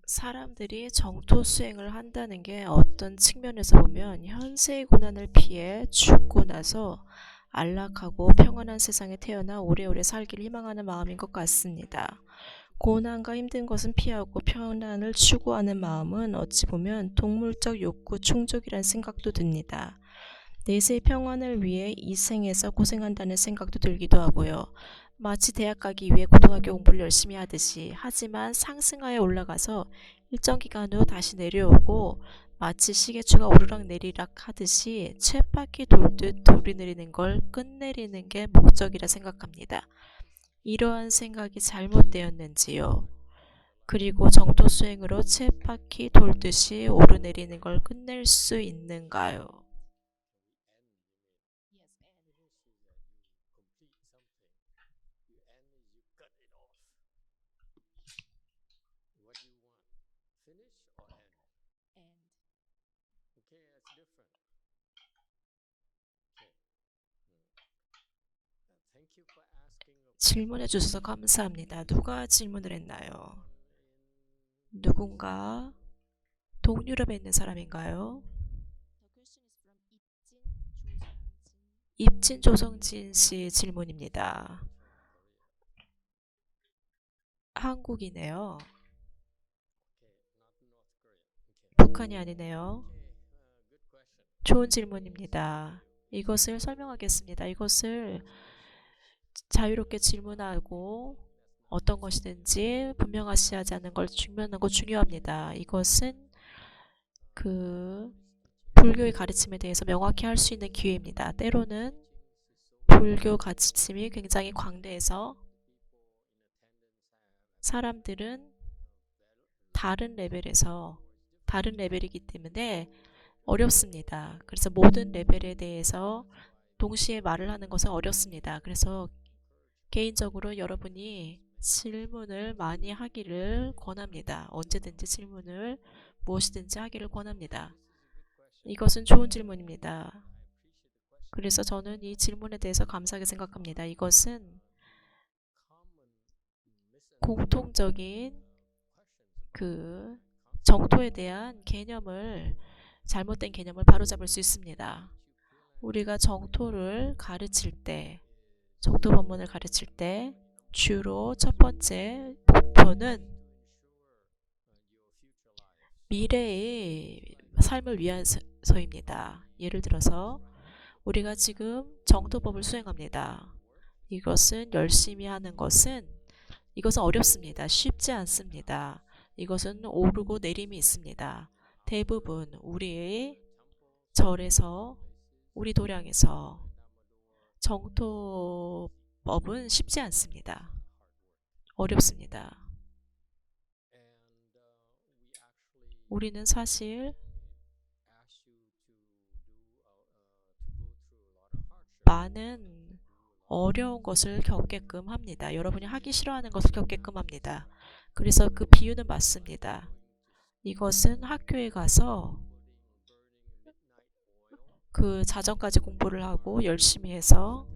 사람들이 정토 수행을 한다는 게 어떤 측면에서 보면 현세의 고난을 피해 죽고 나서 안락하고 평안한 세상에 태어나 오래오래 살기를 희망하는 마음인 것 같습니다. 고난과 힘든 것은 피하고 평안을 추구하는 마음은 어찌 보면 동물적 욕구 충족이란 생각도 듭니다. 내세의 평안을 위해 이 생에서 고생한다는 생각도 들기도 하고요. 마치 대학 가기 위해 고등학교 공부를 열심히 하듯이, 하지만 상승하에 올라가서 일정 기간 후 다시 내려오고 마치 시계추가 오르락 내리락 하듯이 쳇바퀴 돌듯 돌이내리는 걸 끝내리는 게 목적이라 생각합니다. 이러한 생각이 잘못되었는지요? 그리고 정토 수행으로 쳇바퀴 돌듯이 오르내리는 걸 끝낼 수 있는가요? 질문해 주셔서 감사합니다. 누가 질문을 했나요? 누군가 동유럽에 있는 사람인가요? 입진 조성진 씨 질문입니다. 한국이네요. 북한이 아니네요. 좋은 질문입니다. 이것을 설명하겠습니다. 이것을 자유롭게 질문하고 어떤 것이든지 분명하지 않은 걸 증명하는 거 중요합니다. 이것은 불교의 가르침에 대해서 명확히 할 수 있는 기회입니다. 때로는 불교 가르침이 굉장히 광대해서 사람들은 다른 레벨이기 때문에 어렵습니다. 그래서 모든 레벨에 대해서 동시에 말을 하는 것은 어렵습니다. 그래서 개인적으로 여러분이 질문을 많이 하기를 권합니다. 언제든지 질문을 무엇이든지 하기를 권합니다. 이것은 좋은 질문입니다. 그래서 저는 이 질문에 대해서 감사하게 생각합니다. 이것은 공통적인 정토에 대한 잘못된 개념을 바로잡을 수 있습니다. 우리가 정토 법문을 가르칠 때 주로 첫 번째 목표는 미래의 삶을 위해서입니다. 예를 들어서 우리가 지금 정토법을 수행합니다. 이것은 열심히 하는 이것은 어렵습니다. 쉽지 않습니다. 이것은 오르고 내림이 있습니다. 대부분 우리의 절에서, 우리 도량에서 정토법은 쉽지 않습니다. 어렵습니다. 우리는 사실 많은 어려운 것을 겪게끔 합니다. 여러분이 하기 싫어하는 것을 겪게끔 합니다. 그래서 그 비유는 맞습니다. 이것은 학교에 가서 자정까지 공부를 하고 열심히 해서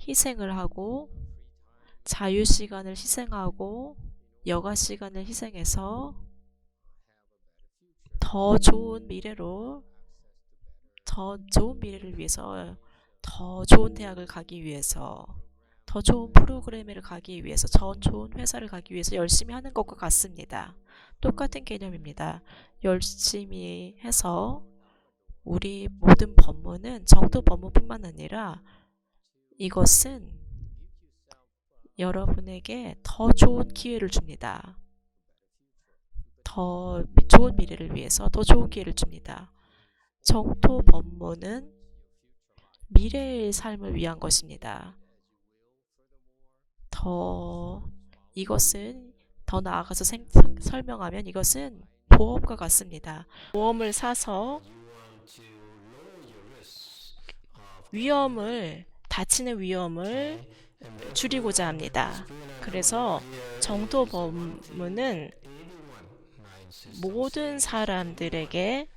희생을 하고 자유시간을 희생하고 여가 시간을 희생해서 더 좋은 미래를 위해서, 더 좋은 대학을 가기 위해서, 더 좋은 프로그램을 가기 위해서, 더 좋은 회사를 가기 위해서 열심히 하는 것과 같습니다. 똑같은 개념입니다. 열심히 해서 우리 모든 법문은 정도 법문뿐만 아니라 이것은 여러분에게 더 좋은 기회를 줍니다. 더 좋은 미래를 위해서 더 좋은 기회를 줍니다. 정토 법문은 미래의 삶을 위한 것입니다. 이것은 더 나아가서 설명하면 이것은 보험과 같습니다. 보험을 사서 다치는 위험을 줄이고자 합니다. 그래서 정토 법문은 모든 사람들에게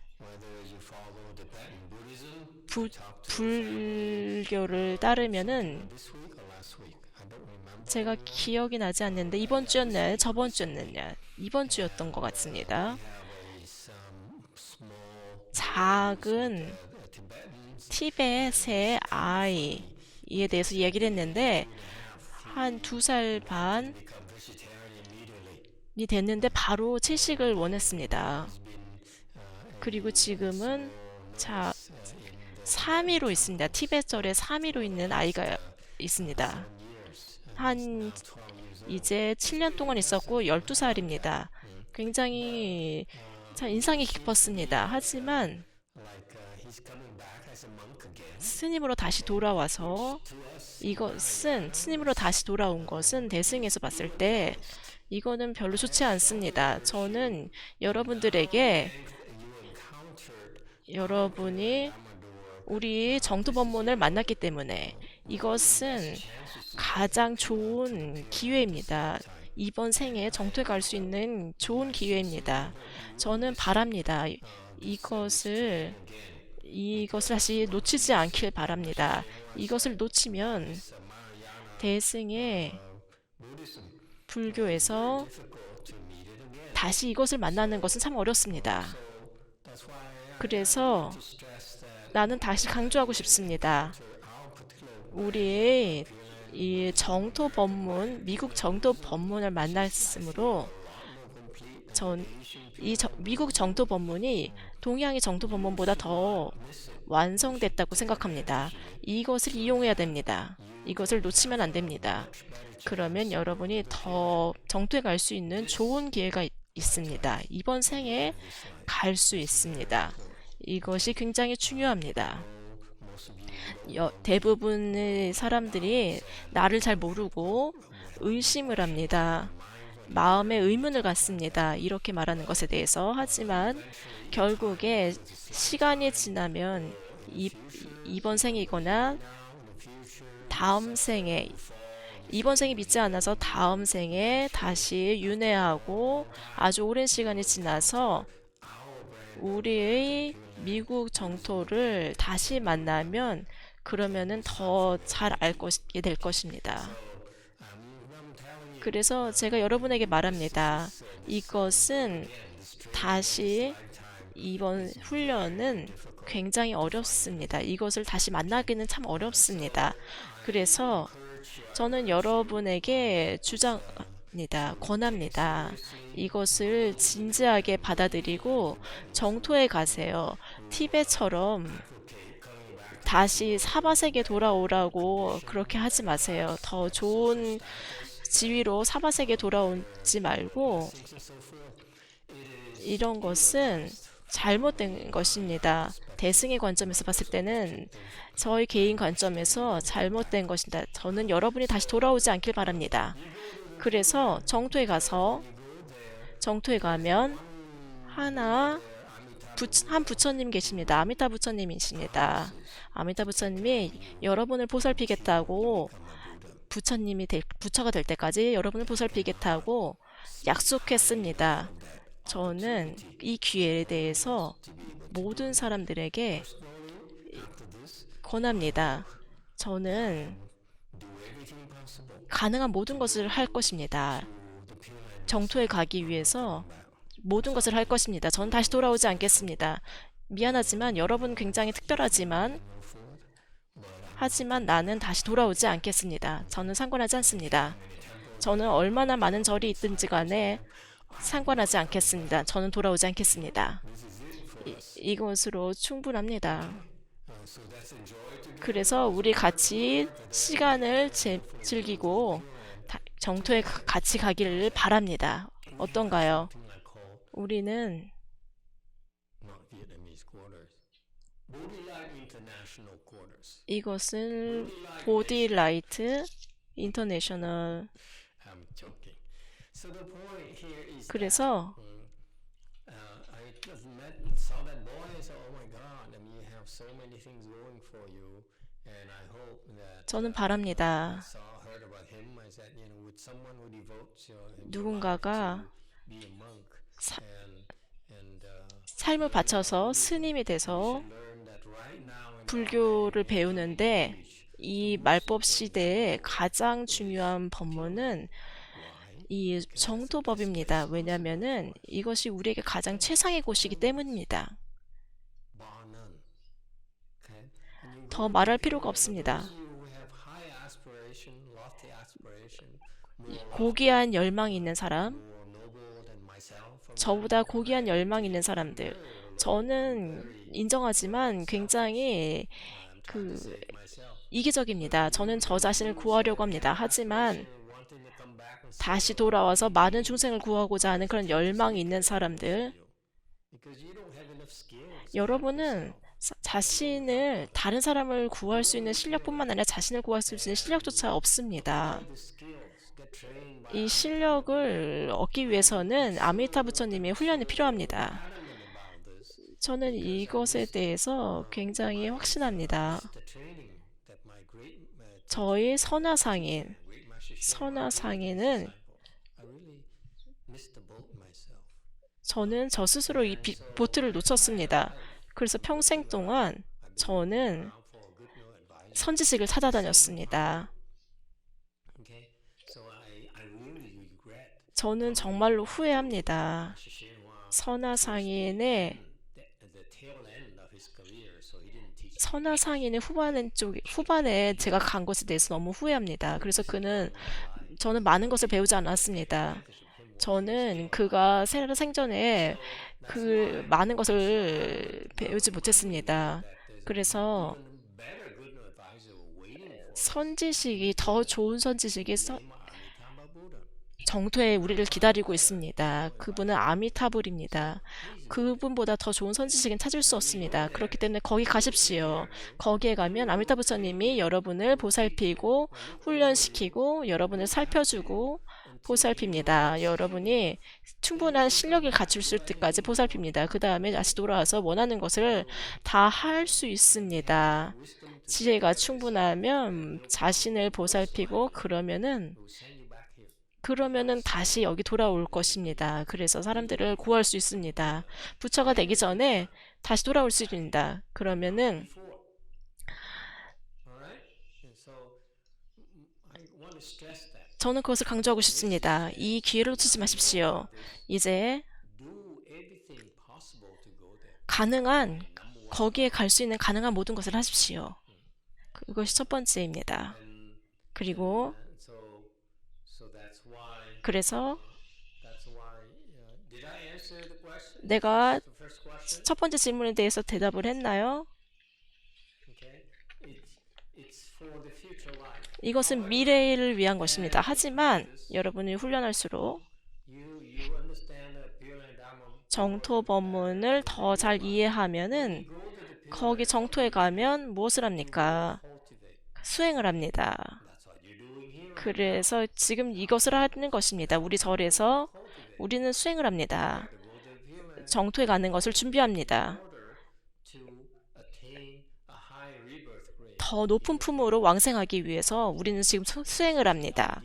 불교를 따르면은 제가 기억이 나지 않는데 이번 주였나요? 저번 주였느냐? 이번 주였던 것 같습니다. 작은 티벳의 아이에 대해서 얘기를 했는데 한 2살 반이 됐는데 바로 채식을 원했습니다. 그리고 지금은 자 3위로 있습니다. 티벳절에 3위로 있는 아이가 있습니다. 한 이제 7년 동안 있었고 12살입니다. 굉장히 참 인상이 깊었습니다. 하지만 스님으로 다시 돌아와서 이것은 스님으로 다시 돌아온 것은 대승에서 봤을 때 이거는 별로 좋지 않습니다. 저는 여러분들에게 여러분이 우리 정토 법문을 만났기 때문에 이것은 가장 좋은 기회입니다. 이번 생에 정토에 갈 수 있는 좋은 기회입니다. 저는 바랍니다. 이것을 다시 놓치지 않길 바랍니다. 이것을 놓치면 대승의 불교에서 다시 이것을 만나는 것은 참 어렵습니다. 그래서 나는 다시 강조하고 싶습니다. 우리의 이 정토 법문, 미국 정토 법문을 만났으므로 미국 정토 법문이 동양의 정토 법문보다 더 완성됐다고 생각합니다. 이것을 이용해야 됩니다. 이것을 놓치면 안 됩니다. 그러면 여러분이 더 정토에 갈 수 있는 좋은 기회가 있습니다. 이번 생에 갈 수 있습니다. 이것이 굉장히 중요합니다. 대부분의 사람들이 나를 잘 모르고 의심을 합니다. 마음에 의문을 갖습니다. 이렇게 말하는 것에 대해서. 하지만 결국에 시간이 지나면 이번 생이거나 다음 생에 이번 생이 믿지 않아서 다음 생에 다시 윤회하고 아주 오랜 시간이 지나서 우리의 미국 정토를 다시 만나면 그러면은 더 잘 알게 될 것입니다. 그래서 제가 여러분에게 말합니다. 이것은 다시 이번 훈련은 굉장히 어렵습니다. 이것을 다시 만나기는 참 어렵습니다. 그래서 저는 여러분에게 권합니다. 이것을 진지하게 받아들이고 정토에 가세요. 티베처럼 다시 사바세계 돌아오라고 그렇게 하지 마세요. 더 좋은 지위로 사바세계 돌아오지 말고 이런 것은 잘못된 것입니다. 대승의 관점에서 봤을 때는 저희 개인 관점에서 잘못된 것입니다. 저는 여러분이 다시 돌아오지 않길 바랍니다. 그래서 정토에 가면 한 부처님 계십니다. 아미타 부처님이십니다. 아미타 부처님이 여러분을 보살피겠다고 부처가 될 때까지 여러분을 보살피겠다고 약속했습니다. 저는 이 기회에 대해서 모든 사람들에게 권합니다. 저는 가능한 모든 것을 할 것입니다. 정토에 가기 위해서 모든 것을 할 것입니다. 저는 다시 돌아오지 않겠습니다. 미안하지만 여러분 굉장히 특별하지만 하지만 나는 다시 돌아오지 않겠습니다. 저는 상관하지 않습니다. 저는 얼마나 많은 절이 있든지 간에 상관하지 않겠습니다. 저는 돌아오지 않겠습니다. 이것으로 충분합니다. 그래서 우리 같이 시간을 즐기고 정토에 같이 가기를 바랍니다. 어떤가요? 우리는 이것을 보디라이트 인터내셔널 그래서 저는 바랍니다. 누군가가 삶을 바쳐서 스님이 돼서 불교를 배우는데 이 말법 시대에 가장 중요한 법문은 이 정토법입니다. 왜냐하면은 이것이 우리에게 가장 최상의 곳이기 때문입니다. 더 말할 필요가 없습니다. 고귀한 열망이 있는 사람, 저보다 고귀한 열망이 있는 사람들, 저는 인정하지만 굉장히 그 이기적입니다. 저는 저 자신을 구하려고 합니다. 하지만 다시 돌아와서 많은 중생을 구하고자 하는 그런 열망이 있는 사람들, 여러분은 자신을 다른 사람을 구할 수 있는 실력뿐만 아니라 자신을 구할 수 있는 실력조차 없습니다. 이 실력을 얻기 위해서는 아미타 부처님의 훈련이 필요합니다. 저는 이것에 대해서 굉장히 확신합니다. 저희 선화상인은 저는 저 스스로 이 보트를 놓쳤습니다. 그래서 평생 동안 저는 선지식을 찾아다녔습니다. 저는 정말로 후회합니다. 선화상인의 후반에 제가 간 것에 대해서 너무 후회합니다. 그래서 저는 많은 것을 배우지 않았습니다. 저는 그가 생전에 그 많은 것을 배우지 못했습니다. 그래서 더 좋은 선지식이 정토에 우리를 기다리고 있습니다. 그분은 아미타불입니다. 그분보다 더 좋은 선지식은 찾을 수 없습니다. 그렇기 때문에 거기 가십시오. 거기에 가면 아미타 부처님이 여러분을 보살피고 훈련시키고 여러분을 살펴주고 보살핍니다. 여러분이 충분한 실력을 갖출 때까지 보살핍니다. 그 다음에 다시 돌아와서 원하는 것을 다 할 수 있습니다. 지혜가 충분하면 자신을 보살피고 그러면은 다시 여기 돌아올 것입니다. 그래서 사람들을 구할 수 있습니다. 부처가 되기 전에 다시 돌아올 수 있습니다. 그러면은 저는 그것을 강조하고 싶습니다. 이 기회를 놓치지 마십시오. 이제 거기에 갈 수 있는 가능한 모든 것을 하십시오. 그것이 첫 번째입니다. 그리고 그래서 내가 첫 번째 질문에 대해서 대답을 했나요? 이것은 미래를 위한 것입니다. 하지만 여러분이 훈련할수록 정토 법문을 더 잘 이해하면은 거기 정토에 가면 무엇을 합니까? 수행을 합니다. 그래서 지금 이것을 하는 것입니다. 우리 절에서 우리는 수행을 합니다. 정토에 가는 것을 준비합니다. 더 높은 품으로 왕생하기 위해서 우리는 지금 수행을 합니다.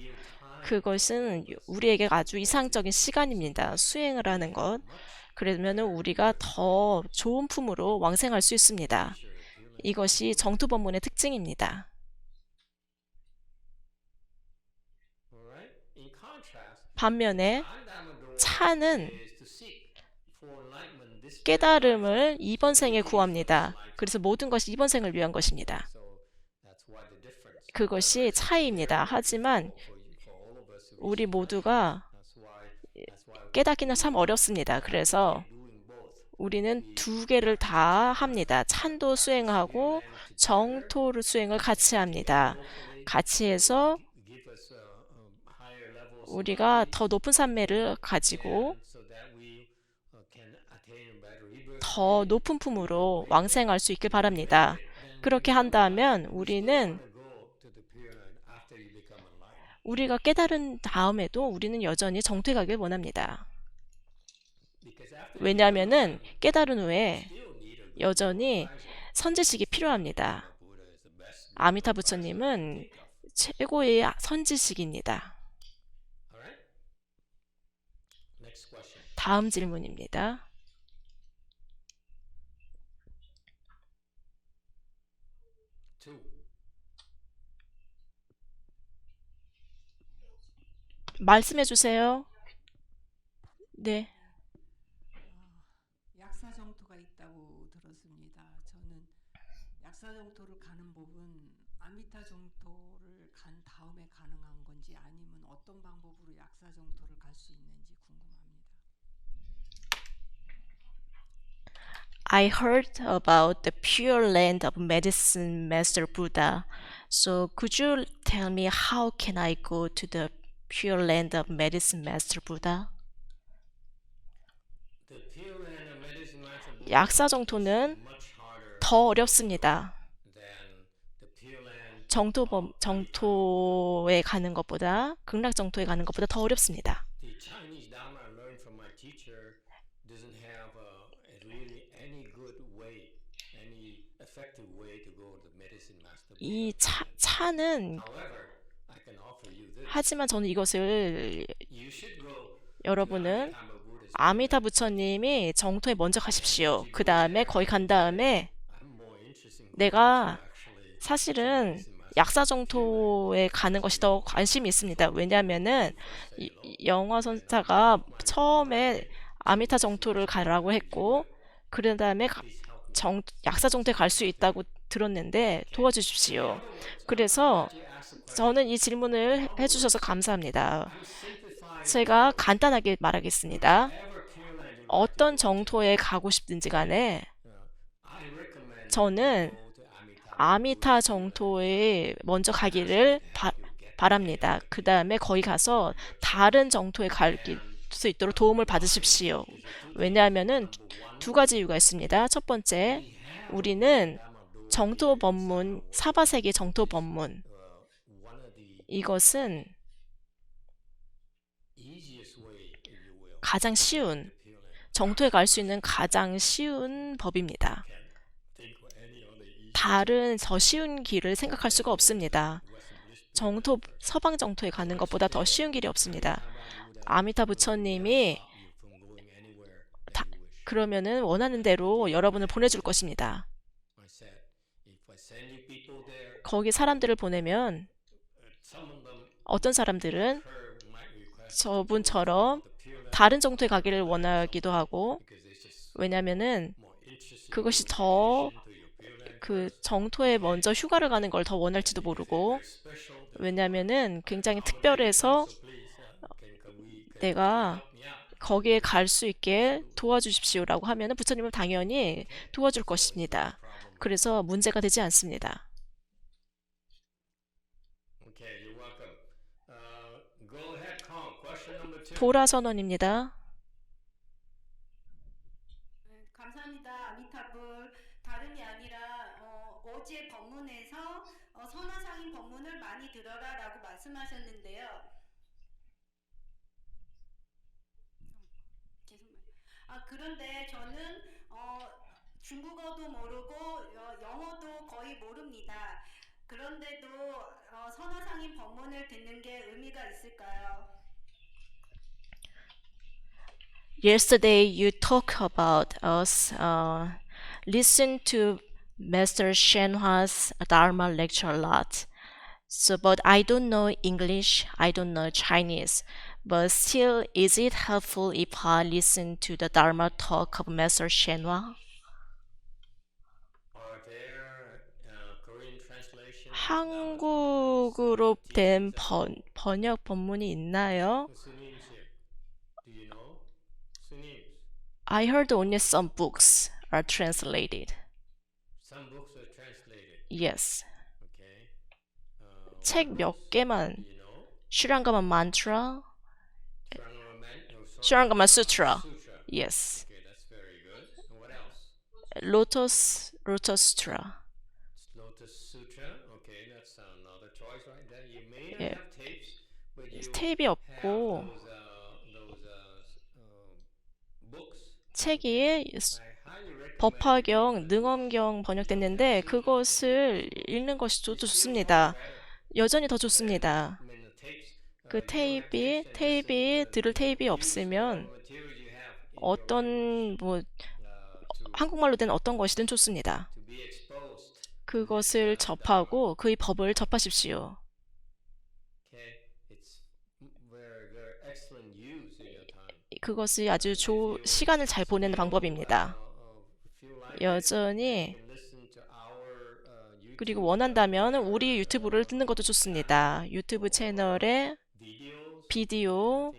그것은 우리에게 아주 이상적인 시간입니다. 수행을 하는 것. 그러면 우리가 더 좋은 품으로 왕생할 수 있습니다. 이것이 정토법문의 특징입니다. 반면에 차는 깨달음을 이번 생에 구합니다. 그래서 모든 것이 이번 생을 위한 것입니다. 그것이 차이입니다. 하지만 우리 모두가 깨닫기는 참 어렵습니다. 그래서 우리는 두 개를 다 합니다. 찬도 수행하고 정토 수행을 같이 합니다. 같이 해서 우리가 더 높은 산매를 가지고 더 높은 품으로 왕생할 수 있길 바랍니다. 그렇게 한다면 우리가 깨달은 다음에도 우리는 여전히 정토에 가길 원합니다. 왜냐하면은 깨달은 후에 여전히 선지식이 필요합니다. 아미타 부처님은 최고의 선지식입니다. 다음 질문입니다. 말씀해 주세요. 네. 네, 어, 약사정토가 있다고 들었습니다. 저는 약사정토를 가는 법은 아미타정토를 간 다음에 가능한 건지 아니면 어떤 방법으로 약사정토를 갈 수 있는지 궁금합니다. I heard about the Pure Land of Medicine Master Buddha. So could you tell me how can I go to the Pure Land of Medicine Master Buddha? The Pure Land of Medicine Master Buddha 약사 is 정토는 much harder 더 to go 어렵습니다. than the Pure Land of Amitabha Buddha. 정토에 가는 것보다, 극락 정토에 가는 것보다 더 어렵습니다. The Chinese Dharma I learned from my teacher doesn't have really any good way, any effective way to go to the Medicine Master 이 Buddha Pure Land. 차는, However, I can offer you this. 하지만 저는 이것을 You should go to 여러분은 Amitabha Buddha's Pure 아미타 Land. 부처님이 정토에 먼저 가십시오. As you 그 go 다음에 there, 거기 간 you say, 다음에 I'm more interested in going to 내가 actually to 사실은 Medicine Master 약사 Pure Land. 정토에 가는 것이 더 관심이 있습니다. 왜냐하면은 If I say no, 영화 then 선사가 my 처음에 way 아미타 to 정토를 Medicine 가라고 Master Pure 했고, Land. 그런 다음에 Please help me. 약사 정토에 갈 수 Okay. 있다고 들었는데 Okay. So in 도와주십시오. other words, 그래서 I'm glad you asked the question. 저는 이 In 질문을 other 해주셔서 words, 감사합니다. I'm simplifying the 제가 story. 간단하게 말하겠습니다. Whichever Pure Land you'd like to 어떤 go to, 정토에 가고 싶든지 간에 I recommend 저는 you go to Amitabha 아미타 Buddha's Pure Land 정토에 first. 먼저 Ask him 가기를 to help you get 바랍니다. there 그 다음에 거기 가서 on your 다른 travels. 정토에 갈 And 수 있도록 도움을 why? 받으십시오. Is there two things. 왜냐하면은 Number one, 두 가지 이유가 있습니다. 첫 번째, we have a 우리는 Dharma Buddha 정토 here in 법문, Sarawak. 사바세계 정토 It's 법문. one of the 이것은 easiest way, if you will, 가장 to 쉬운, Pure Land. 정토에 갈 수 있는 가장 쉬운 법입니다. Can't think of any other easy 다른 더 쉬운 길을 생각할 수가 없습니다. Western Buddhist 정토, 서방 정토에 가는 것보다 더 쉬운 길이 없습니다. 아미타 Amitabha Buddha 부처님이 will never stop you from going anywhere that 다, you wish. 그러면은 원하는 대로 여러분을 보내줄 것입니다. I said, if I send you people there, 거기 사람들을 보내면 some of them 어떤 사람들은 might request 저분처럼 the Pure Land 다른 정토에 가기를 원하기도 하고, because it's just 왜냐면은 more interesting 그것이 to 더 vacation to your Pure Land 그 first. 정토에 먼저 휴가를 가는 걸 더 원할지도 모르고, Very special, therefore, 왜냐면은 굉장히 accommodate 특별해서 them. So please, can 내가 you help me out? 거기에 갈 수 있게 도와주십시오라고 하면은 부처님은 당연히 도와줄 것입니다. 그래서 문제가 되지 않습니다. Okay, you're welcome. Go ahead, Kong. Question number two. 보라 선언입니다. 감사합니다. 아미타불. 다름이 아니라 어제 법문에서 선화상인 법문을 많이 들어라라고 말씀하셨는데요. 죄송해요. 그런데 저는 중국어도 모르고 영어도 거의 모릅니다. 그런데도 선화상인 법문을 듣는 게 의미가 있을까요? Yesterday you talked about us listen to Master Shenhua's Dharma lecture a lot. So, but I don't know English, I don't know Chinese. But still, is it helpful if I listen to the Dharma talk of Master Shenhua? Are there Korean translation? 한국어로 된 번역 본문이 있나요? Sunims here. Do you know? Sunims. I heard only some books are translated. Some books are translated. Yes. Okay. 책 몇 개만. Do you know? 슈랑가마 만트라, Srangama 슈랑가마 수트라. Sutra. Yes. Okay, that's very good. And what else? 로터스 수트라. Lotus Sutra. Okay, that's another choice right there. You may not 예. have tapes, but you 테이프 have 없고 those books. 책이 I highly recommend 법화경, 능엄경 번역됐는데 그것을 읽는 것이 좋습니다. 여전히 더 좋습니다. 그 테이프 들을 테이프 없으면 어떤 한국말로 된 어떤 것이든 좋습니다. 그것을 접하고 그의 법을 접하십시오. 그것이 아주 시간을 잘 보내는 방법입니다. 여전히 그리고 원한다면 우리 유튜브를 듣는 것도 좋습니다. 유튜브 채널에 비디오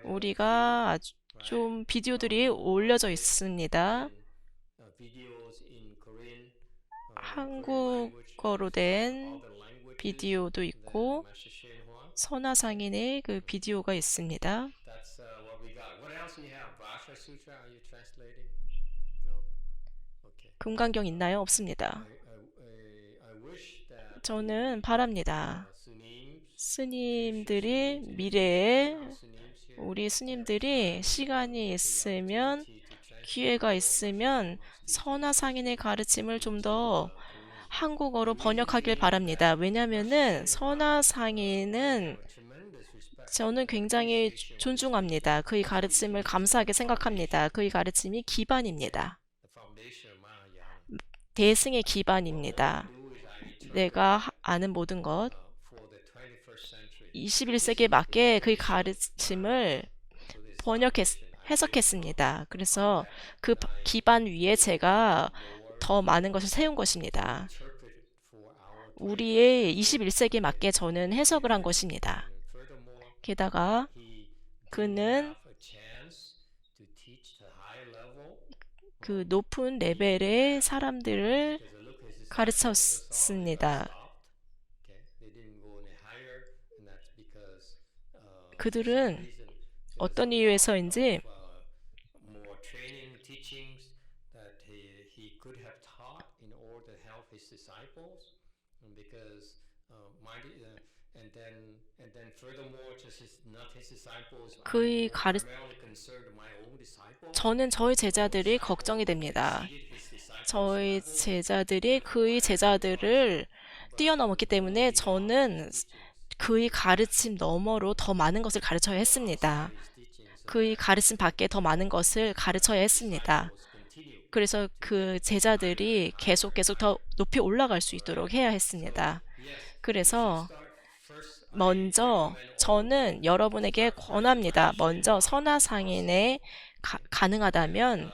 우리가 아주 좀 비디오들이 올려져 있습니다. 한국어로 된 비디오도 있고 선화상인의 그 비디오가 있습니다. That's what we got. What else you have? Vasha Sutra? Are you translating? No. Okay. 금강경 있나요? 없습니다. I wish that 저는 바랍니다. 스님들이 Sunims 미래에 here, 우리 스님들이 시간이 있으면 기회가 있으면 선화상인의 가르침을 좀 더 한국어로 번역하길 바랍니다. 왜냐하면은 선화상인은 저는 굉장히 존중합니다. 그의 가르침을 감사하게 생각합니다. 그의 가르침이 기반입니다. the foundation of Mahayana. 대승의 기반입니다. 내가 아는 모든 것, For the 21st century. 21세기에 맞게 그의 가르침을 해석했습니다. 그래서 그 기반 위에 제가 더 많은 것을 세운 것입니다. Interpreted for our 우리의 21세기에 맞게 저는 해석을 한 것입니다. furthermore, 게다가 he 그는 have a chance to teach the high level. 그 높은 레벨의 사람들을 Because look, his 가르쳤습니다. Okay, they didn't go any higher, and that's because 그들은 reason 어떤 이유에서인지 more training teachings that he could have taught in order to help his disciples, and because and then furthermore, just not his disciples. 그의 primarily concerned my own disciples. 저는 저희 제자들이 걱정이 됩니다. His disciples. 저희 제자들이 그의 제자들을 뛰어넘었기 때문에 저는 그의 가르침 너머로 더 많은 것을 가르쳐야 했습니다. 그의 가르침 밖에 더 많은 것을 가르쳐야 했습니다. 그래서 그 제자들이 계속 더 높이 올라갈 수 있도록 해야 했습니다. 그래서 먼저 저는 여러분에게 권합니다. 먼저 선화상인의 가능하다면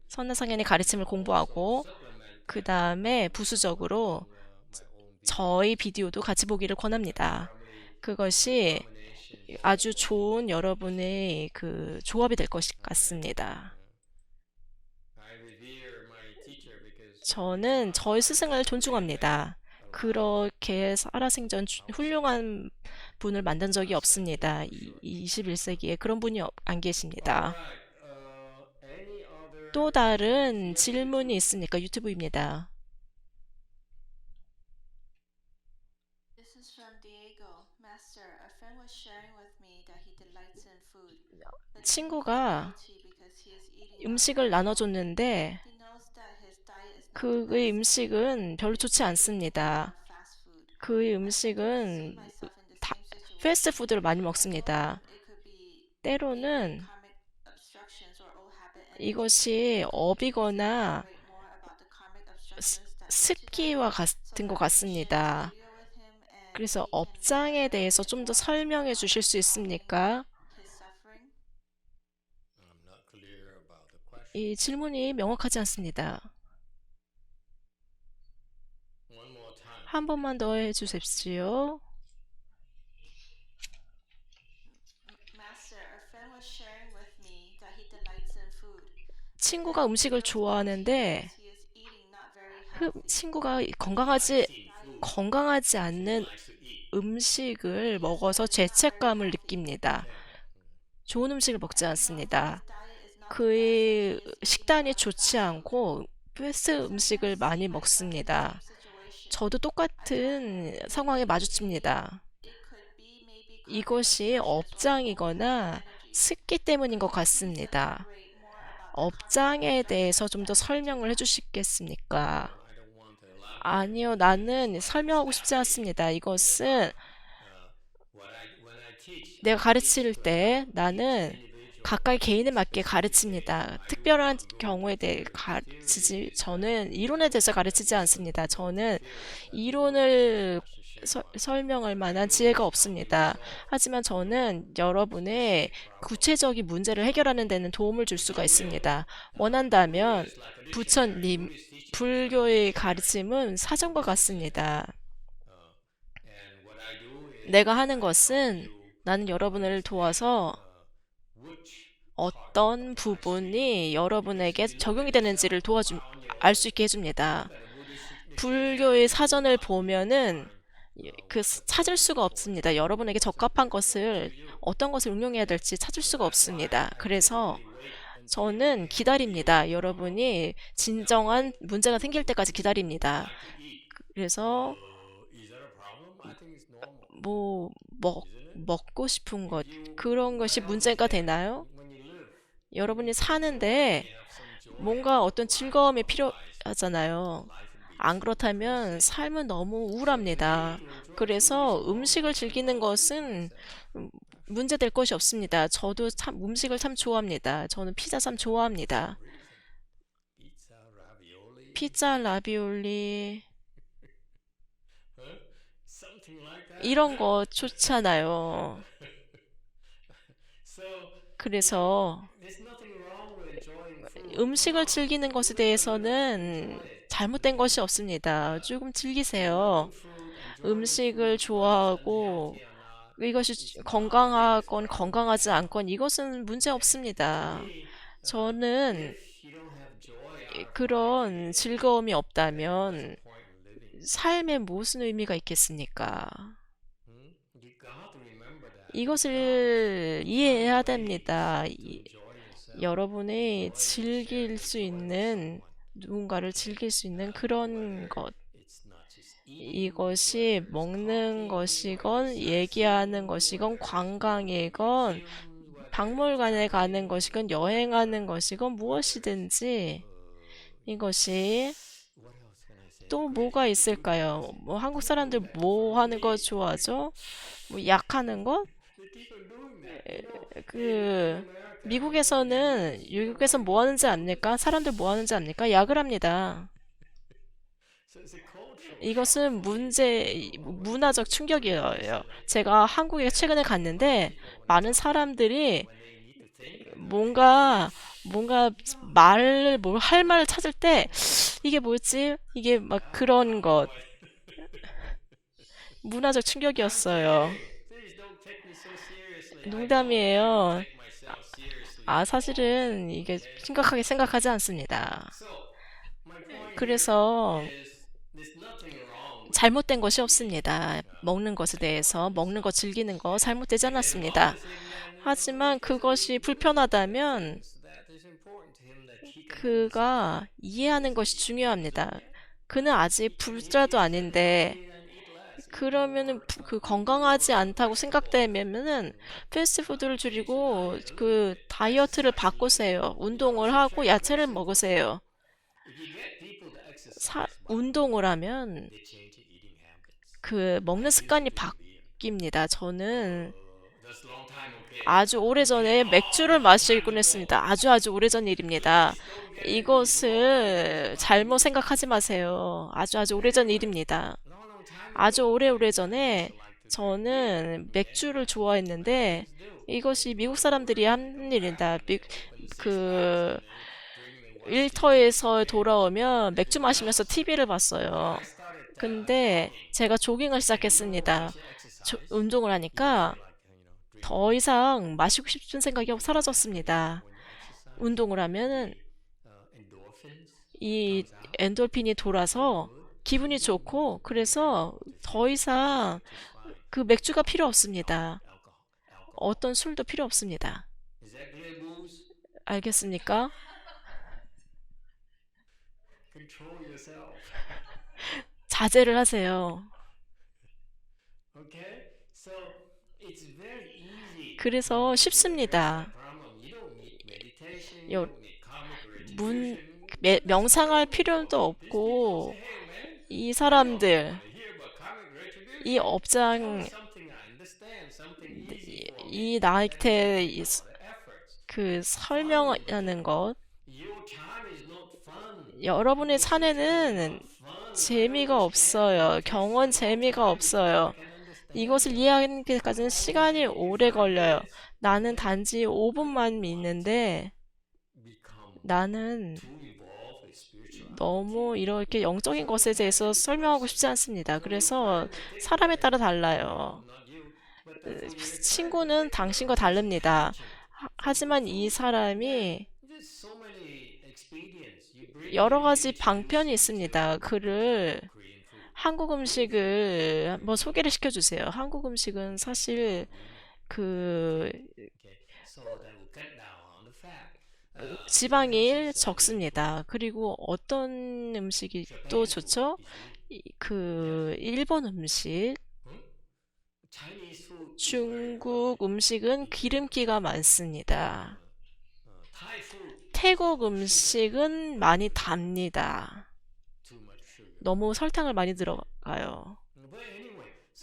선화상인의 가르침을 공부하고 그 다음에 부수적으로 저희 비디오도 같이 보기를 권합니다. 그것이 아주 좋은 여러분의 그 조합이 될 것 같습니다. 저는 저희 스승을 존중합니다. 그렇게 살아생전 훌륭한 분을 만난 적이 없습니다. 21세기에 그런 분이 안 계십니다. 또 다른 질문이 있으니까 유튜브입니다. This is from Diego. Master, a friend was sharing with me that he delights in food. But 친구가 guilty because he is eating 음식을 나눠줬는데 He knows that his diet is not 그의 음식은 별로 좋지 않습니다. fast food. 그의 음식은 Myself in the 다- same situation. 패스트푸드를 많이 먹습니다. It could be 때로는 karmic obstructions or old habit and 이것이 업이거나 elaborate more about the karmic obstructions that 습기와 같은 것 같습니다. video with him and 그래서 업장에 대해서 좀 더 설명해 주실 수 있습니까? his suffering. I'm not clear about the question. 이 질문이 명확하지 않습니다. One more time. 한 번만 더 해주십시오. Master, a friend was sharing with me that he delights in food. 친구가 음식을 좋아하는데 He is eating not very 친구가 건강하지 않는 음식을 먹어서 죄책감을 느낍니다. 좋은 음식을 먹지 않습니다. 그의 식단이 좋지 않고 패스트 음식을 많이 먹습니다. 저도 똑같은 상황에 마주칩니다. 이것이 업장이거나 습기 때문인 것 같습니다. 업장에 대해서 좀 더 설명을 해주시겠습니까? I don't want to elaborate. 아니요, 나는 설명하고 싶지 않습니다. 이것은 When I teach, 내가 가르칠 때 나는 각각의 개인에 맞게 가르칩니다. 특별한 경우에 대해 가르치지, 저는 이론에 대해서 가르치지 않습니다. 저는 이론을 설명할 만한 지혜가 없습니다. 하지만 저는 여러분의 구체적인 문제를 해결하는 데는 도움을 줄 수가 있습니다. 원한다면 부처님, 불교의 가르침은 사전과 같습니다. 내가 하는 것은 나는 여러분을 도와서 어떤 부분이 여러분에게 적용이 되는지를 알 수 있게 해줍니다. 불교의 사전을 보면은 찾을 수가 없습니다. 여러분에게 적합한 것을 어떤 것을 응용해야 될지 찾을 수가 없습니다. 그래서 저는 기다립니다. 여러분이 진정한 문제가 생길 때까지 기다립니다. 그래서 뭐 먹고 싶은 것 그런 것이 문제가 되나요? 여러분이 사는데 뭔가 어떤 즐거움이 필요하잖아요. 안 그렇다면 삶은 너무 우울합니다. 그래서 음식을 즐기는 것은 문제될 것이 없습니다. 저도 참 음식을 참 좋아합니다. 저는 피자 참 좋아합니다. 피자, 라비올리 이런 거 좋잖아요. 그래서 음식을 즐기는 것에 대해서는 잘못된 것이 없습니다. 조금 즐기세요. 음식을 좋아하고 이것이 건강하건 건강하지 않건 이것은 문제 없습니다. 저는 그런 즐거움이 없다면 삶에 무슨 의미가 있겠습니까? 이것을 이해해야 됩니다. 여러분이 즐길 수 있는 누군가를 즐길 수 있는 그런 것. 이것이 먹는 것이건 얘기하는 것이건 관광이건 박물관에 가는 것이건 여행하는 것이건 무엇이든지 이것이 또 뭐가 있을까요? 뭐 한국 사람들 뭐 하는 거 좋아하죠? 뭐 약하는 것? 미국에서 뭐 하는지 압니까? 사람들 뭐 하는지 압니까? 약을 합니다. 이것은 문화적 충격이에요. 제가 한국에 최근에 갔는데 많은 사람들이 뭔가 할 말을 찾을 때 이게 뭐지? 이게 막 그런 것. 문화적 충격이었어요. 농담이에요. 사실은 이게 심각하게 생각하지 않습니다. 그래서 잘못된 것이 없습니다. 먹는 것에 대해서 먹는 것 즐기는 거 잘못되지 않았습니다. 하지만 그것이 불편하다면 그가 이해하는 것이 중요합니다. 그는 아직 불자도 아닌데 그러면은 건강하지 않다고 생각되면은 패스트푸드를 줄이고 다이어트를 바꾸세요. 운동을 하고 야채를 먹으세요. 운동을 하면 먹는 습관이 바뀝니다. 저는 아주 오래전에 맥주를 마시곤 했습니다. 아주 오래전 일입니다. 이것을 잘못 생각하지 마세요. 아주 오래전 일입니다. 아주 오래전에 저는 맥주를 좋아했는데 이것이 미국 사람들이 한 일이다. 일터에서 돌아오면 맥주 마시면서 TV를 봤어요. 근데 제가 조깅을 시작했습니다. 운동을 하니까 더 이상 마시고 싶은 생각이 사라졌습니다. 운동을 하면은 이 엔돌핀이 돌아서 기분이 좋고 그래서 더 이상 맥주가 필요 없습니다. 어떤 술도 필요 없습니다. 알겠습니까? 자제를 하세요. 그래서 쉽습니다. 명상할 필요도 없고 이 사람들 이 업장 나한테 설명하는 것 여러분의 사내는 재미가 없어요. 경원 재미가 없어요. 이것을 이해하는 데까지는 시간이 오래 걸려요. 나는 단지 5분만 믿는데 나는 너무 이렇게 영적인 것에 대해서 설명하고 싶지 않습니다. 그래서 사람에 따라 달라요. 친구는 당신과 다릅니다. 하지만 이 사람이 여러 가지 방편이 있습니다. 그를 한국 음식을 한번 소개를 시켜주세요. 한국 음식은 사실 그 지방이 적습니다. 그리고 어떤 음식이 또 좋죠? 일본 음식, 중국 음식은 기름기가 많습니다. 태국 음식은 많이 답니다. 너무 설탕을 많이 들어가요.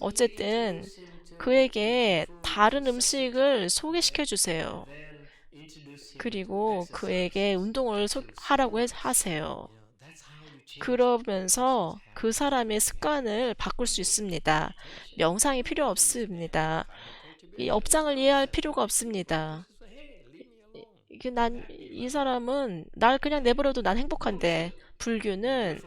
어쨌든 그에게 다른 음식을 소개시켜 주세요. 그리고 그에게 운동을 하라고 하세요. 그러면서 그 사람의 습관을 바꿀 수 있습니다. 명상이 필요 없습니다. 이 업장을 이해할 필요가 없습니다. 이 사람은 날 그냥 내버려도 난 행복한데, 불교는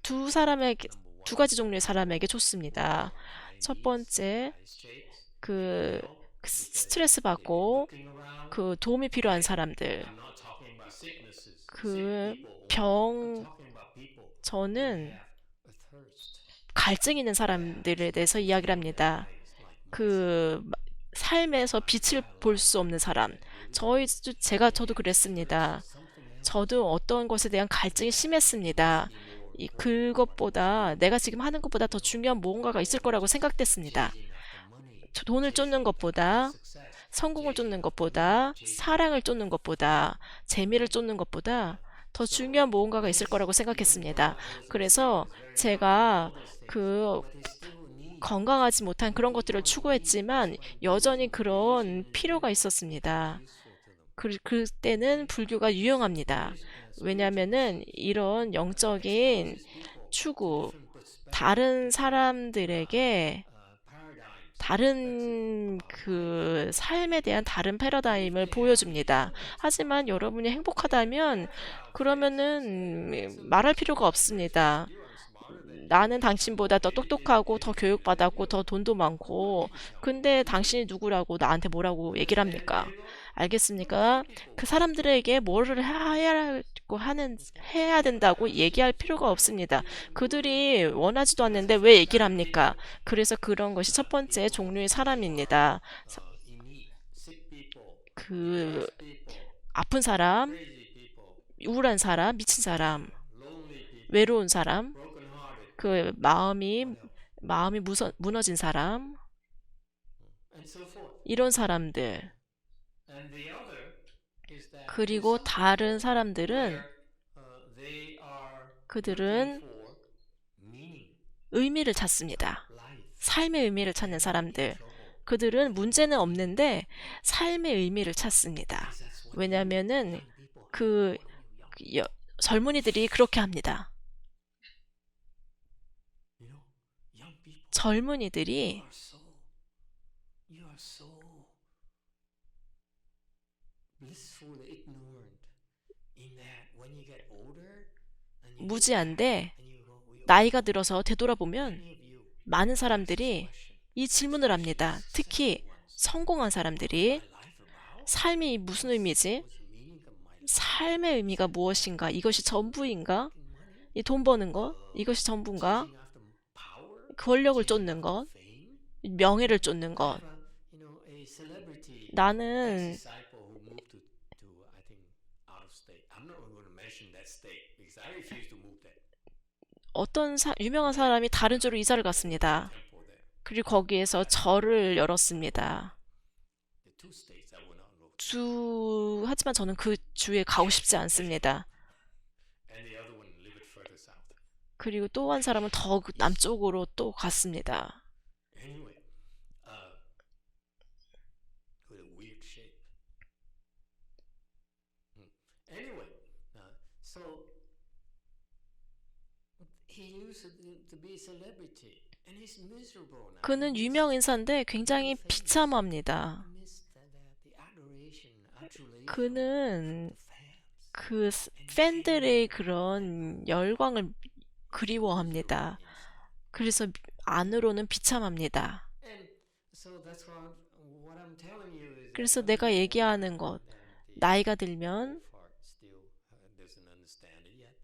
두 사람에게, 두 가지 종류의 사람에게 좋습니다. 첫 번째, 그, 스트레스 받고, 도움이 필요한 사람들. 그, 병, 저는 갈증 있는 사람들에 대해서 이야기를 합니다. 삶에서 빛을 볼 수 없는 사람. 저도 그랬습니다. 저도 어떤 것에 대한 갈증이 심했습니다. 그것보다 내가 지금 하는 것보다 더 중요한 무언가가 있을 거라고 생각됐습니다. 돈을 쫓는 것보다, 성공을 쫓는 것보다, 사랑을 쫓는 것보다, 재미를 쫓는 것보다 더 중요한 무언가가 있을 거라고 생각했습니다. 그래서 제가 건강하지 못한 그런 것들을 추구했지만 여전히 그런 필요가 있었습니다. 그때는 불교가 유용합니다. 왜냐하면은 이런 영적인 추구, 다른 사람들에게 다른 삶에 대한 다른 패러다임을 보여줍니다. 하지만 여러분이 행복하다면 그러면은 말할 필요가 없습니다. 나는 당신보다 더 똑똑하고 더 교육받았고 더 돈도 많고 근데 당신이 누구라고 나한테 뭐라고 얘기를 합니까? 알겠습니까? 그 사람들에게 뭐를 해야 된다고 얘기할 필요가 없습니다. 그들이 원하지도 않는데 왜 얘기를 합니까? 그래서 그런 것이 첫 번째 종류의 사람입니다. 그 아픈 사람, 우울한 사람, 미친 사람, 외로운 사람, 마음이 무너진 사람, 이런 사람들. 그리고 다른 사람들은 그들은 의미를 찾습니다. 삶의 의미를 찾는 사람들. 그들은 문제는 없는데 삶의 의미를 찾습니다. 왜냐하면은 젊은이들이 그렇게 합니다. 젊은이들이 무지한데 나이가 들어서 되돌아보면 많은 사람들이 이 질문을 합니다. 특히 성공한 사람들이 삶이 무슨 의미지? 삶의 의미가 무엇인가? 이것이 전부인가? 이 돈 버는 것? 이것이 전부인가? 권력을 쫓는 것? 명예를 쫓는 것? 나는 유명한 사람이 다른 주로 이사를 갔습니다. 그리고 거기에서 절을 열었습니다. 하지만 저는 그 주에 가고 싶지 않습니다. 그리고 또 한 사람은 더 남쪽으로 또 갔습니다. used to be a celebrity, and he's miserable now. 그는 유명 인사인데 굉장히 비참합니다. He missed the adoration, adulation 그는 of the fans. 그 팬들의 그런 열광을 그리워합니다. 그래서 안으로는 비참합니다. And so that's what I'm telling you is 그래서 that 내가 얘기하는 것, the 나이가 들면 heart still doesn't understand it yet.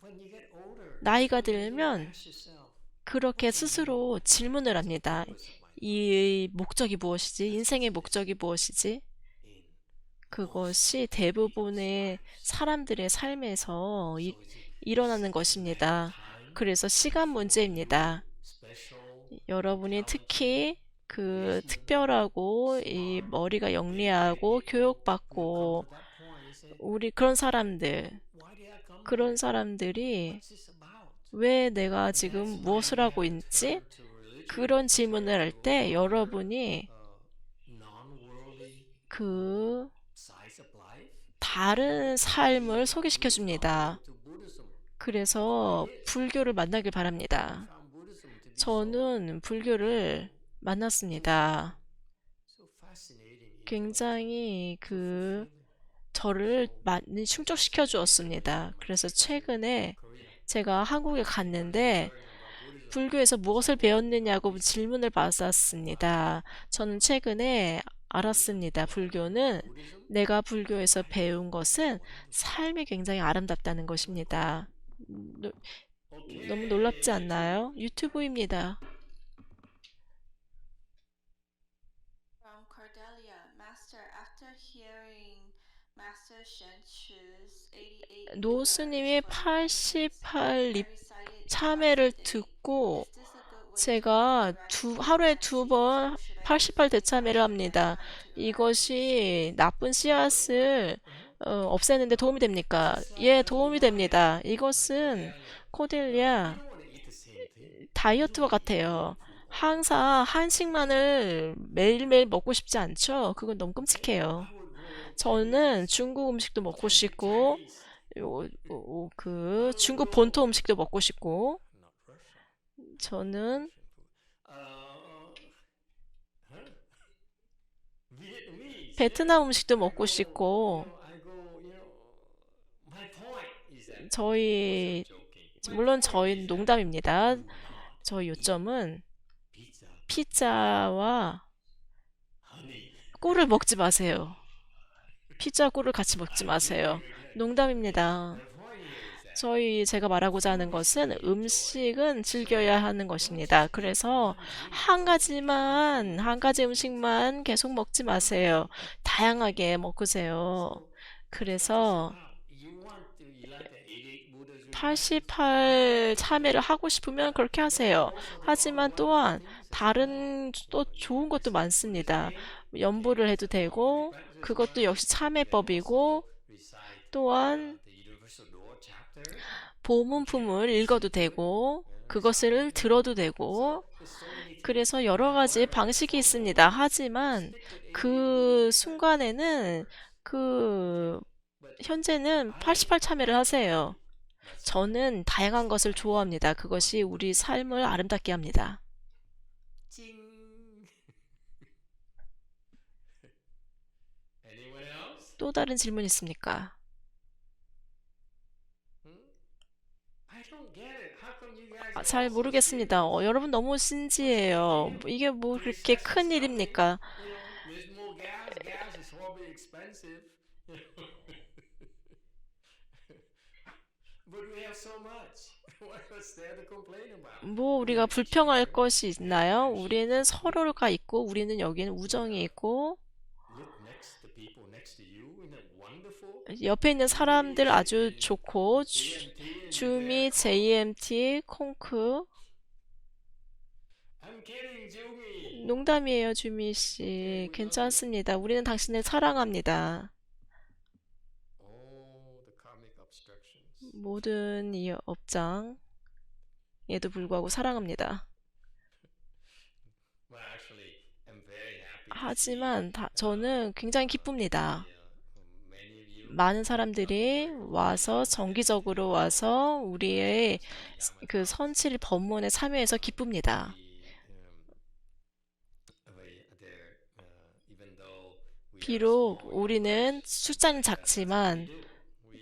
When you get older, 나이가 you 들면 ask yourself, 그렇게 스스로 질문을 합니다. 이 목적이 무엇이지? 인생의 목적이 무엇이지? in 그것이 대부분의 사람들의 삶에서 일어나는 것입니다. 그래서 시간 문제입니다. special 여러분이 특히 그 특별하고 이 머리가 영리하고 교육받고 that point, you say, 우리 그런 사람들, why did I come? 그런 사람들이 What's this about? 왜 내가 지금 무엇을 하고 있지? To religion, 그런 질문을 할 때 여러분이 non-worldly 그 sides of life. 다른 삶을 소개시켜 줍니다. To Buddhism, 그래서 불교를 만나길 바랍니다. found Buddhism to be 저는 불교를 만났습니다. so fascinating. 굉장히 저를 많이 충족시켜 주었습니다. 그래서 최근에 제가 한국에 갔는데 불교에서 무엇을 배웠느냐고 질문을 받았습니다. 저는 최근에 알았습니다. 불교는 내가 불교에서 배운 것은 삶이 굉장히 아름답다는 것입니다. 너무 놀랍지 않나요? 유튜브입니다. From Cordelia, Master, after hearing Master Shen Chu's 88 노스님의 pillars for 88 I recited 참회를 yesterday. 듣고 Is this a good way 제가 하루에 2번 88 대참회를 합니다. to 이것이 나쁜 씨앗을 없애는데 도움이 됩니까? 예, 도움이 됩니다. 이것은 코델리아 You don't want to eat the same thing. 다이어트와 같아요. 항상 한식만을 매일매일 먹고 싶지 않죠? 그건 너무 끔찍해요. 저는 중국 음식도 먹고 싶고, 중국 본토 음식도 먹고 싶고, Not Russian. 저는 Huh? Vietnamese. 베트남 음식도 먹고 싶고, I go, my point is that 저희, joking. 물론 저희 농담입니다. 저희 요점은 Pizza, 피자와 honey. 꿀을 먹지 마세요. 피자 꿀을 같이 먹지 마세요. 농담입니다. The point here is that 제가 말하고자 하는 것은 음식은 즐겨야 하는 것입니다. 그래서 한 가지 음식만 계속 먹지 마세요. 다양하게 먹으세요. 그래서 you like the 88 Buddhas. 88 참회를 하고 싶으면 그렇게 하세요. 하지만 또한 다른 또 좋은 것도 많습니다. 연보를 해도 되고 그것도 역시 참회법이고 또한 The Universal Door chapter. 보문품을 읽어도 되고 그것을 들어도 되고 그래서 여러 가지 방식이 있습니다. 하지만 그 순간에는 현재는 88 참회를 하세요. 저는 다양한 것을 좋아합니다. 그것이 우리 삶을 아름답게 합니다. Ching. Anyone else? 또 다른 질문 있습니까? I don't get it. How come you guys are 잘 all so 모르겠습니다. 여러분 너무 신지해요. 이게 뭐 그렇게 큰 일입니까? There's more gas. Gas is horribly expensive. But we have so much. What's there to complain about? 뭐 우리가 불평할 것이 있나요? 우리는 서로가 있고 우리는 여기는 우정이 있고 Look next to people next to you. Isn't it wonderful? 옆에 있는 사람들 아주 좋고 GMT. 주미, JMT, 콩크 I'm kidding, Jumi. 농담이에요, 주미 씨. 괜찮습니다. 우리는 당신을 사랑합니다. All the karmic obstructions. 모든 이 업장에도 불구하고 사랑합니다. Well, actually, I'm very happy. 하지만 저는 굉장히 기쁩니다. Many of you 많은 사람들이 와서 정기적으로 와서 우리의 그 선칠 법문에 참여해서 기쁩니다. 비록 우리는 숫자는 작지만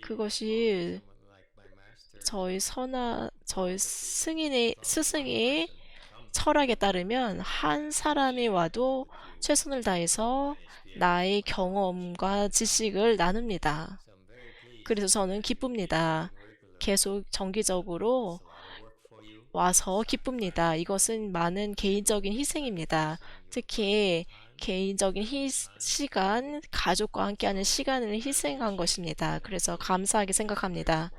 그것이 저희 스승이 철학에 따르면 한 사람이 와도 최선을 다해서 나의 경험과 지식을 나눕니다. 그래서 저는 기쁩니다. 계속 정기적으로 와서 기쁩니다. 이것은 많은 개인적인 희생입니다. 특히 개인적인 시간, 가족과 함께하는 시간을 희생한 것입니다. 그래서 감사하게 생각합니다.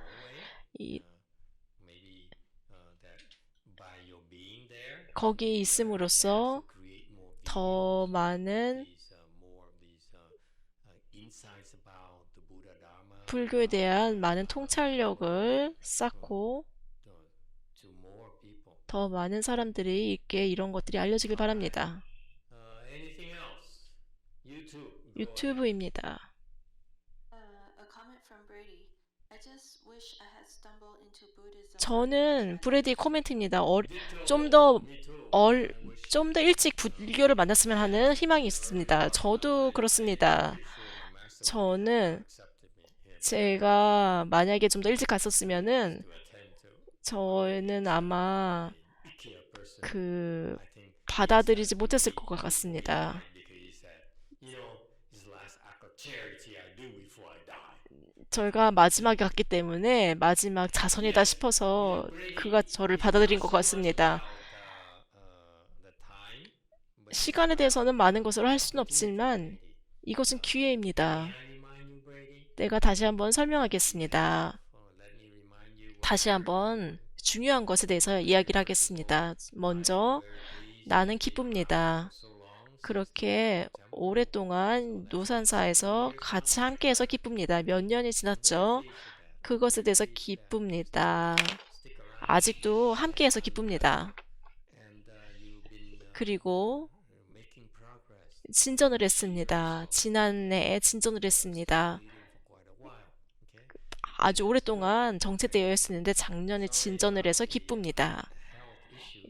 거기 있음으로써 더 많은 불교에 대한 많은 통찰력을 쌓고 더 많은 사람들이 있게 이런 것들이 알려지길 바랍니다. 유튜브입니다. A comment from Brady. I just wish I had stumbled into Buddhism. 저는 브레디 코멘트입니다. 좀 더 일찍 불교를 만났으면 하는 희망이 있습니다. 저도 그렇습니다. 저는 제가 만약에 좀 더 일찍 갔었으면은 저는 아마 받아들이지 못했을 것 같습니다. 저희가 마지막에 갔기 때문에 마지막 자선이다 싶어서 그가 저를 받아들인 것 같습니다. 시간에 대해서는 많은 것을 할 수는 없지만 이것은 기회입니다. 내가 다시 한번 설명하겠습니다. 다시 한번 중요한 것에 대해서 이야기를 하겠습니다. 먼저 나는 기쁩니다. 그렇게 오랫동안 노산사에서 같이 함께해서 기쁩니다. 몇 년이 지났죠? 그것에 대해서 기쁩니다. 아직도 함께해서 기쁩니다. 그리고 진전을 했습니다. 지난해에 진전을 했습니다. 아주 오랫동안 정체되어 있었는데 작년에 진전을 해서 기쁩니다.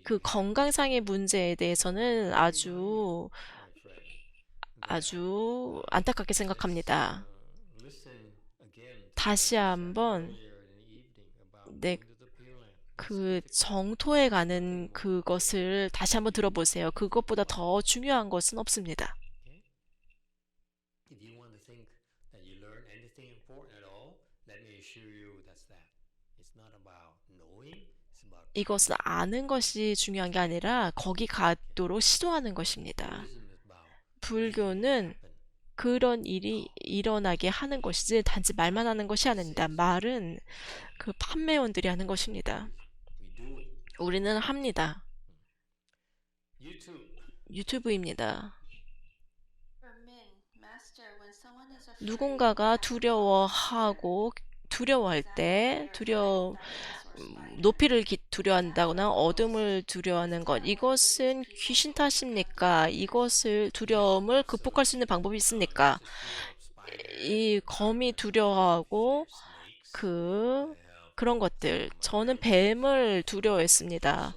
그 건강상의 문제에 대해서는 아주 안타깝게 생각합니다. 다시 한번 그 정토에 가는 그것을 다시 한번 들어보세요. 그것보다 더 중요한 것은 없습니다. 이것은 아는 것이 중요한 게 아니라 거기 가도록 시도하는 것입니다. 불교는 그런 일이 일어나게 하는 것이지 단지 말만 하는 것이 아닙니다. 말은 그 판매원들이 하는 것입니다. 우리는 합니다. 유튜브입니다. From Min, Master, when someone is afraid, 누군가가 두려워할 때 높이를 두려워한다거나 어둠을 두려워하는 것, 이것은 귀신 탓입니까? 이것을 두려움을 극복할 수 있는 방법이 있습니까? 이 거미 두려워하고 그런 것들. 저는 뱀을 두려워했습니다.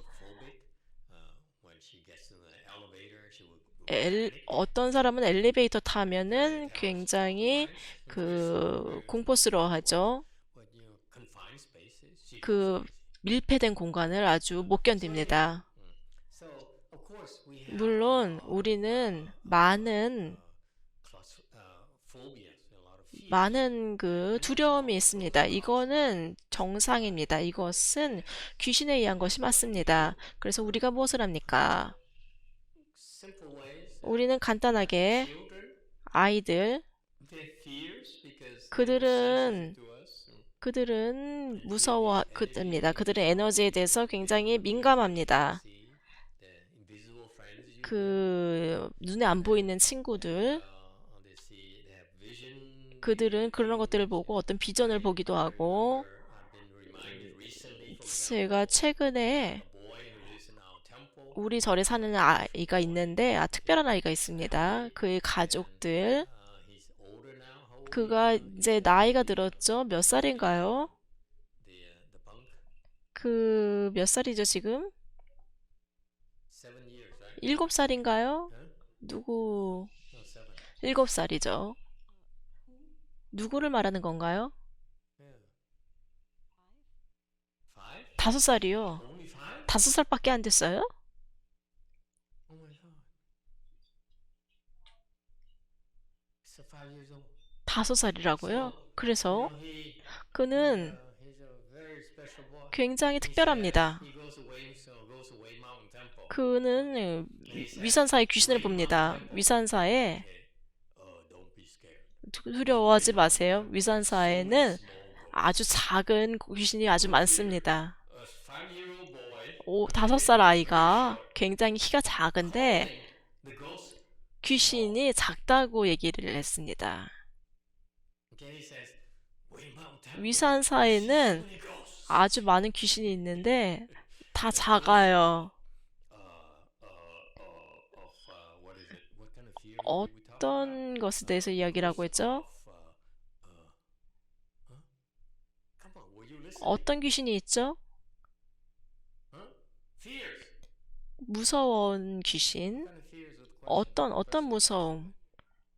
어떤 사람은 엘리베이터 타면은 굉장히 공포스러워하죠. 밀폐된 공간을 아주 못 견딥니다. 물론 우리는 많은 두려움이 있습니다. 이거는 정상입니다. 이것은 귀신에 의한 것이 맞습니다. 그래서 우리가 무엇을 합니까? 우리는 간단하게 아이들, 그들은 무서워합니다. 그들은 에너지에 대해서 굉장히 민감합니다. 눈에 안 보이는 친구들, 그들은 그런 것들을 보고 어떤 비전을 보기도 하고, 제가 최근에 우리 절에 사는 아이가 있는데 특별한 아이가 있습니다. 그의 그가 이제 나이가 들었죠? 몇 살인가요? the punk? 그 몇 살이죠, 지금? 7 years, right? 7살인가요? Huh? 누구? No, 7. 7살이죠. 누구를 말하는 건가요? Yeah. 5? 5살이요. Only 5? 5살밖에 안 됐어요? Oh my god. It's 5 years old. 5살이라고요? 그래서 그는 He's a very special boy. 굉장히 특별합니다. He goes away Mountain Temple. 그는 위산사의 귀신을 봅니다. 위산사에 Okay. Don't be scared. 두려워하지 마세요. 위산사에는 아주 작은 귀신이 아주 많습니다. A 5-year-old boy 5살 아이가 굉장히 키가 작은데 the ghost. 귀신이 작다고 얘기를 했습니다. Okay, he says, Wayne Mountain Temple. 위산사에는 Many ghosts. 아주 많은 귀신이 있는데 다 작아요. What is it? What kind of fear did we talk about? 어떤 것에 대해서 이야기를 하고 있죠? Come on, were you listening? 어떤 귀신이 있죠? Huh? Fears. 무서운 귀신. What kind of fears was the question? 어떤 무서움?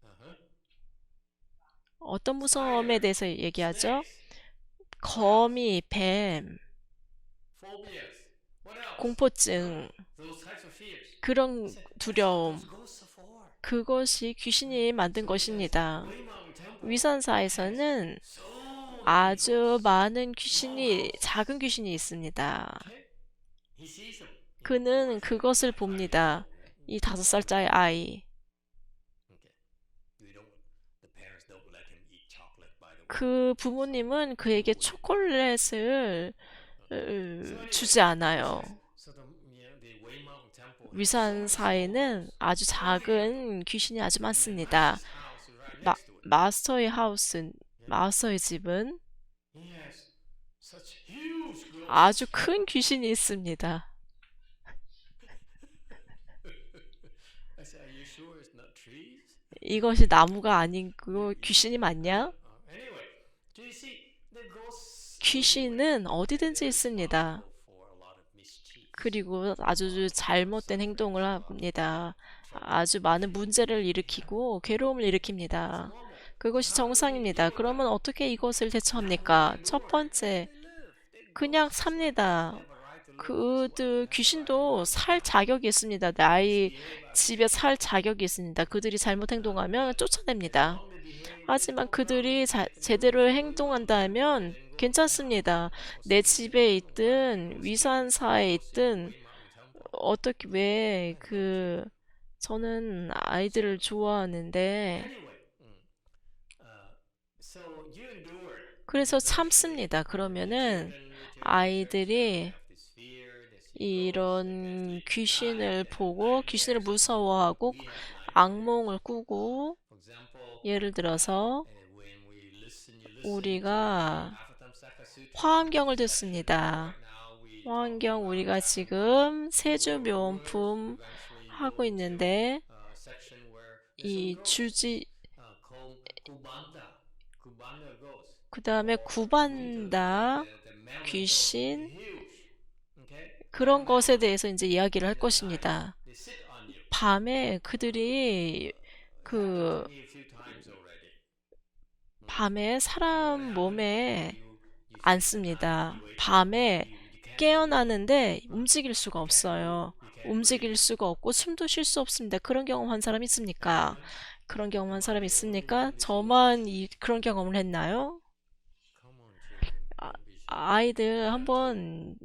Uh-huh. 어떤 무서움에 대해서 얘기하죠? Snakes. 거미, 뱀, Phobias. What else? 공포증, Those types of fears. 그런 두려움. Those ghosts are for. 그것이 귀신이 만든 것입니다. Wayne Mountain Temple. 위산사에서는 So 아주 많은 귀신이, 작은 귀신이 있습니다. okay. He sees them. 그는 그것을 봅니다. 이 5살짜리 아이. Okay. The parents don't let him eat chocolate, by the way. 그 부모님은 그에게 초콜릿을 주지 않아요. So the Wayne Mountain Temple. 위산사에는 아주 작은 귀신이 아주 많습니다. His house is right next to it. 마스터의 하우스, 마스터의 집은 He has such huge ghosts. 아주 큰 귀신이 있습니다. I said, are you sure it's not trees? 이것이 나무가 아니고 귀신이 맞냐? Anyway, do you see the ghosts? 귀신은 어디든지 있습니다. For a lot of mischief. 그리고 아주 잘못된 행동을 합니다. 아주 많은 문제를 일으키고 괴로움을 일으킵니다. 그것이 정상입니다. 그러면 어떻게 이것을 대처합니까? 첫 번째, 그냥 삽니다. 그들 귀신도 살 자격이 있습니다. 나의 집에 살 자격이 있습니다. 그들이 잘못 행동하면 쫓아냅니다. 하지만 그들이 제대로 행동한다면 괜찮습니다. 내 집에 있든 위산사에 있든 어떻게 왜 저는 아이들을 좋아하는데 So you endure. 그래서 참습니다. 그러면은 아이들이 이런 귀신을 보고 귀신을 무서워하고 악몽을 꾸고 For example, 예를 들어서 when we listen, 우리가 Avatamsaka Sutra. 화엄경을 듣습니다. Now we 화엄경 우리가 지금 세주묘원품 하고 있는데 section where 이 주지 Kubanda ghost. 그 다음에 구반다 The mammoth 귀신 huge. Okay? 그런 것에 대해서 이제 이야기를 할 것입니다. They sit on you. 밤에 그들이 Me a few times already. 밤에 사람 몸에 You 앉습니다. 밤에 깨어나는데 움직일 수가 없어요. 움직일 수가 없고 숨도 쉴 수 없습니다. 그런 경험한 사람 있습니까? 그런 경험한 사람 있습니까? 저만 그런 경험을 했나요? come on, children. Don't be shy. 아이들 한번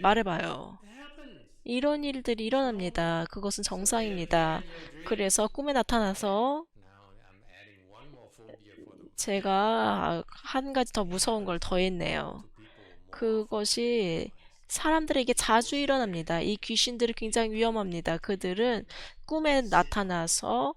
말해봐요. It happens. 이런 일들이 일어납니다. 그것은 정상입니다. 그래서 꿈에 나타나서 Now I'm adding one more phobia for the 제가 한 가지 더 무서운 걸 더했네요. 그것이 사람들에게 자주 일어납니다. 이 귀신들이 굉장히 위험합니다. 그들은 꿈에 나타나서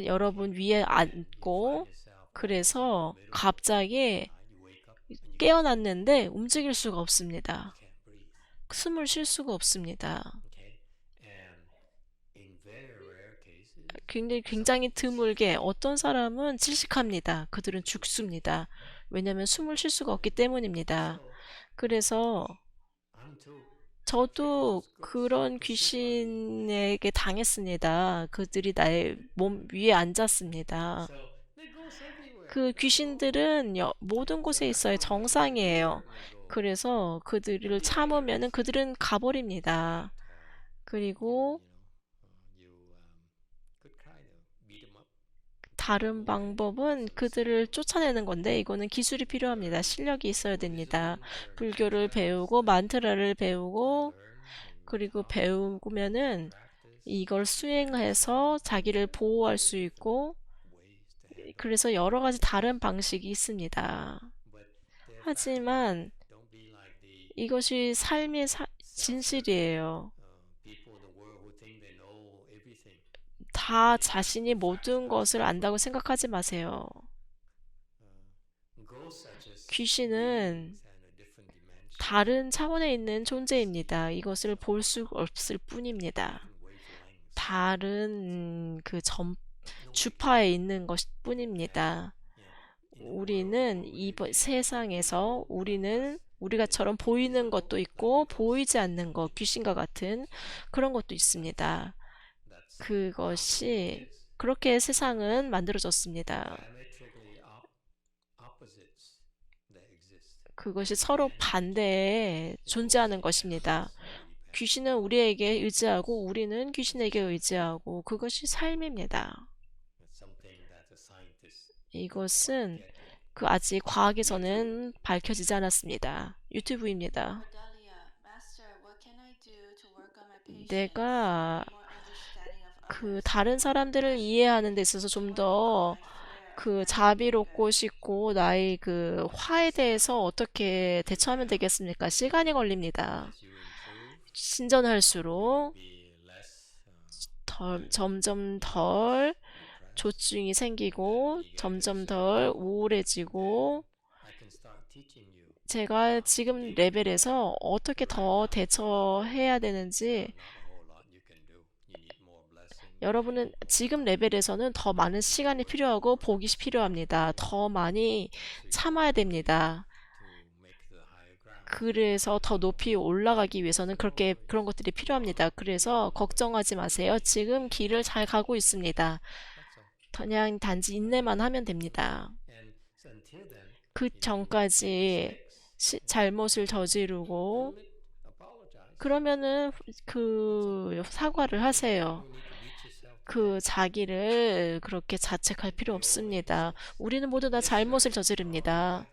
여러분 위에 앉고 그래서 갑자기 you wake up and you 깨어났는데 움직일 수가 없습니다. can't breathe. 숨을 쉴 수가 없습니다. Okay? And in very rare cases, 굉장히 드물게 어떤 사람은 질식합니다. 그들은 죽습니다. 왜냐하면 숨을 쉴 수가 없기 때문입니다. So 그래서 I'm too afraid of 저도 those ghosts 그런 to sit on me. 귀신에게 당했습니다. 그들이 나의 몸 위에 앉았습니다. So they goes everywhere. 그 They go. 귀신들은 모든 So 곳에 I 있어요. found myself 정상이에요. here and I go. 그래서 그들을 The 참으면은 others 그들은 가버립니다. that 그리고 could kind of beat them up. 다른 방법은 그들을 쫓아내는 건데 이거는 기술이 필요합니다. 실력이 있어야 됩니다. 불교를 배우고 만트라를 배우고 그리고 배우면은 이걸 수행해서 자기를 보호할 수 있고 그래서 여러 가지 다른 방식이 있습니다. 하지만 이것이 삶의 진실이에요. 다 자신이 모든 것을 안다고 생각하지 마세요. 귀신은 다른 차원에 있는 존재입니다. 이것을 볼 수 없을 뿐입니다. 다른 주파에 있는 것 뿐입니다. 우리는 이 세상에서 우리가처럼 보이는 것도 있고 보이지 않는 것, 귀신과 같은 그런 것도 있습니다. 그것이 그렇게 세상은 만들어졌습니다. 그것이 서로 반대에 존재하는 것입니다. 귀신은 우리에게 의지하고 우리는 귀신에게 의지하고 그것이 삶입니다. 이것은 아직 과학에서는 밝혀지지 않았습니다. 유튜브입니다. Cordelia, Master, what can I do to work on my patience? 내가 More understanding of others? 다른 사람들을 이해하는 데 있어서 좀 더 자비롭고 싶고 나의 화에 대해서 어떻게 대처하면 되겠습니까? 시간이 걸립니다. 신전할수록 점점 덜 조증이 생기고 점점 덜 우울해지고 제가 지금 레벨에서 어떻게 더 대처해야 되는지 여러분은 지금 레벨에서는 더 많은 시간이 필요하고 복이 필요합니다. 더 많이 참아야 됩니다. 그래서 더 높이 올라가기 위해서는 그런 것들이 필요합니다. 그래서 걱정하지 마세요. 지금 길을 잘 가고 있습니다. 그냥 단지 인내만 하면 됩니다. 그 전까지 잘못을 저지르고 그러면은 사과를 하세요. 자기를 그렇게 자책할 필요 없습니다. 우리는 모두 다 잘못을 저지릅니다.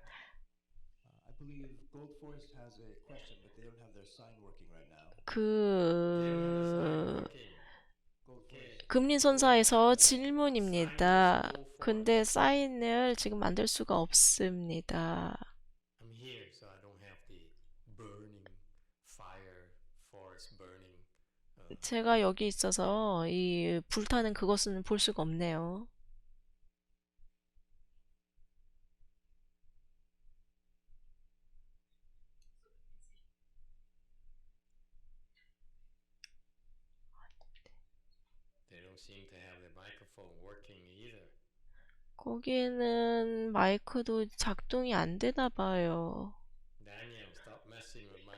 I believe Gold Forest has a question, but they don't have their sign working right now. Gold Forest. 금린선사에서 질문입니다. 근데 사인을 지금 만들 수가 없습니다. I'm here, so I don't have the burning fire, forest burning. 제가 여기 있어서 이 불타는 그것은 볼 수가 없네요. They don't seem to have the microphone working either. 거기에는 마이크도 작동이 안 되나 봐요. Daniel, stop messing with my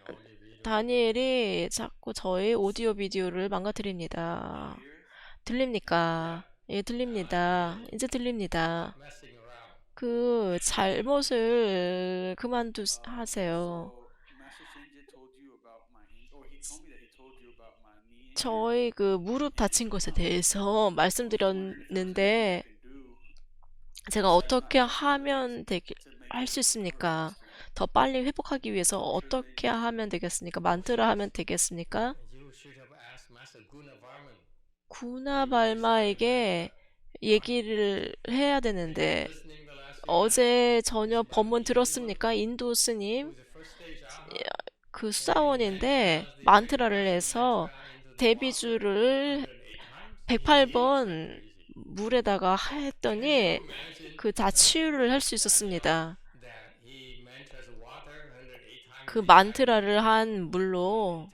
audio video. 다니엘이 자꾸 저의 오디오 비디오를 망가뜨립니다. 들립니까? 예, 들립니다. 이제 들립니다. Messing around. 잘못을 하세요. So Master Shinji told you about my, or he told me that he told you about my knee. 저의 무릎 다친 것에 대해서 말씀드렸는데 제가 어떻게 하면 할 수 있습니까? 더 빨리 회복하기 위해서 어떻게 하면 되겠습니까? 만트라 하면 되겠습니까? You should have asked Master Guna Varman. 구나발마에게 얘기를 해야 되는데 Listening the last 어제 저녁 법문 들었습니까? 인도 스님 the first stage out. 수사원인데 만트라를 해서 데비주를 108번 물에다가 했더니 다 치유를 할 수 있었습니다. That he mantras water 108 times. 그 만트라를 한 물로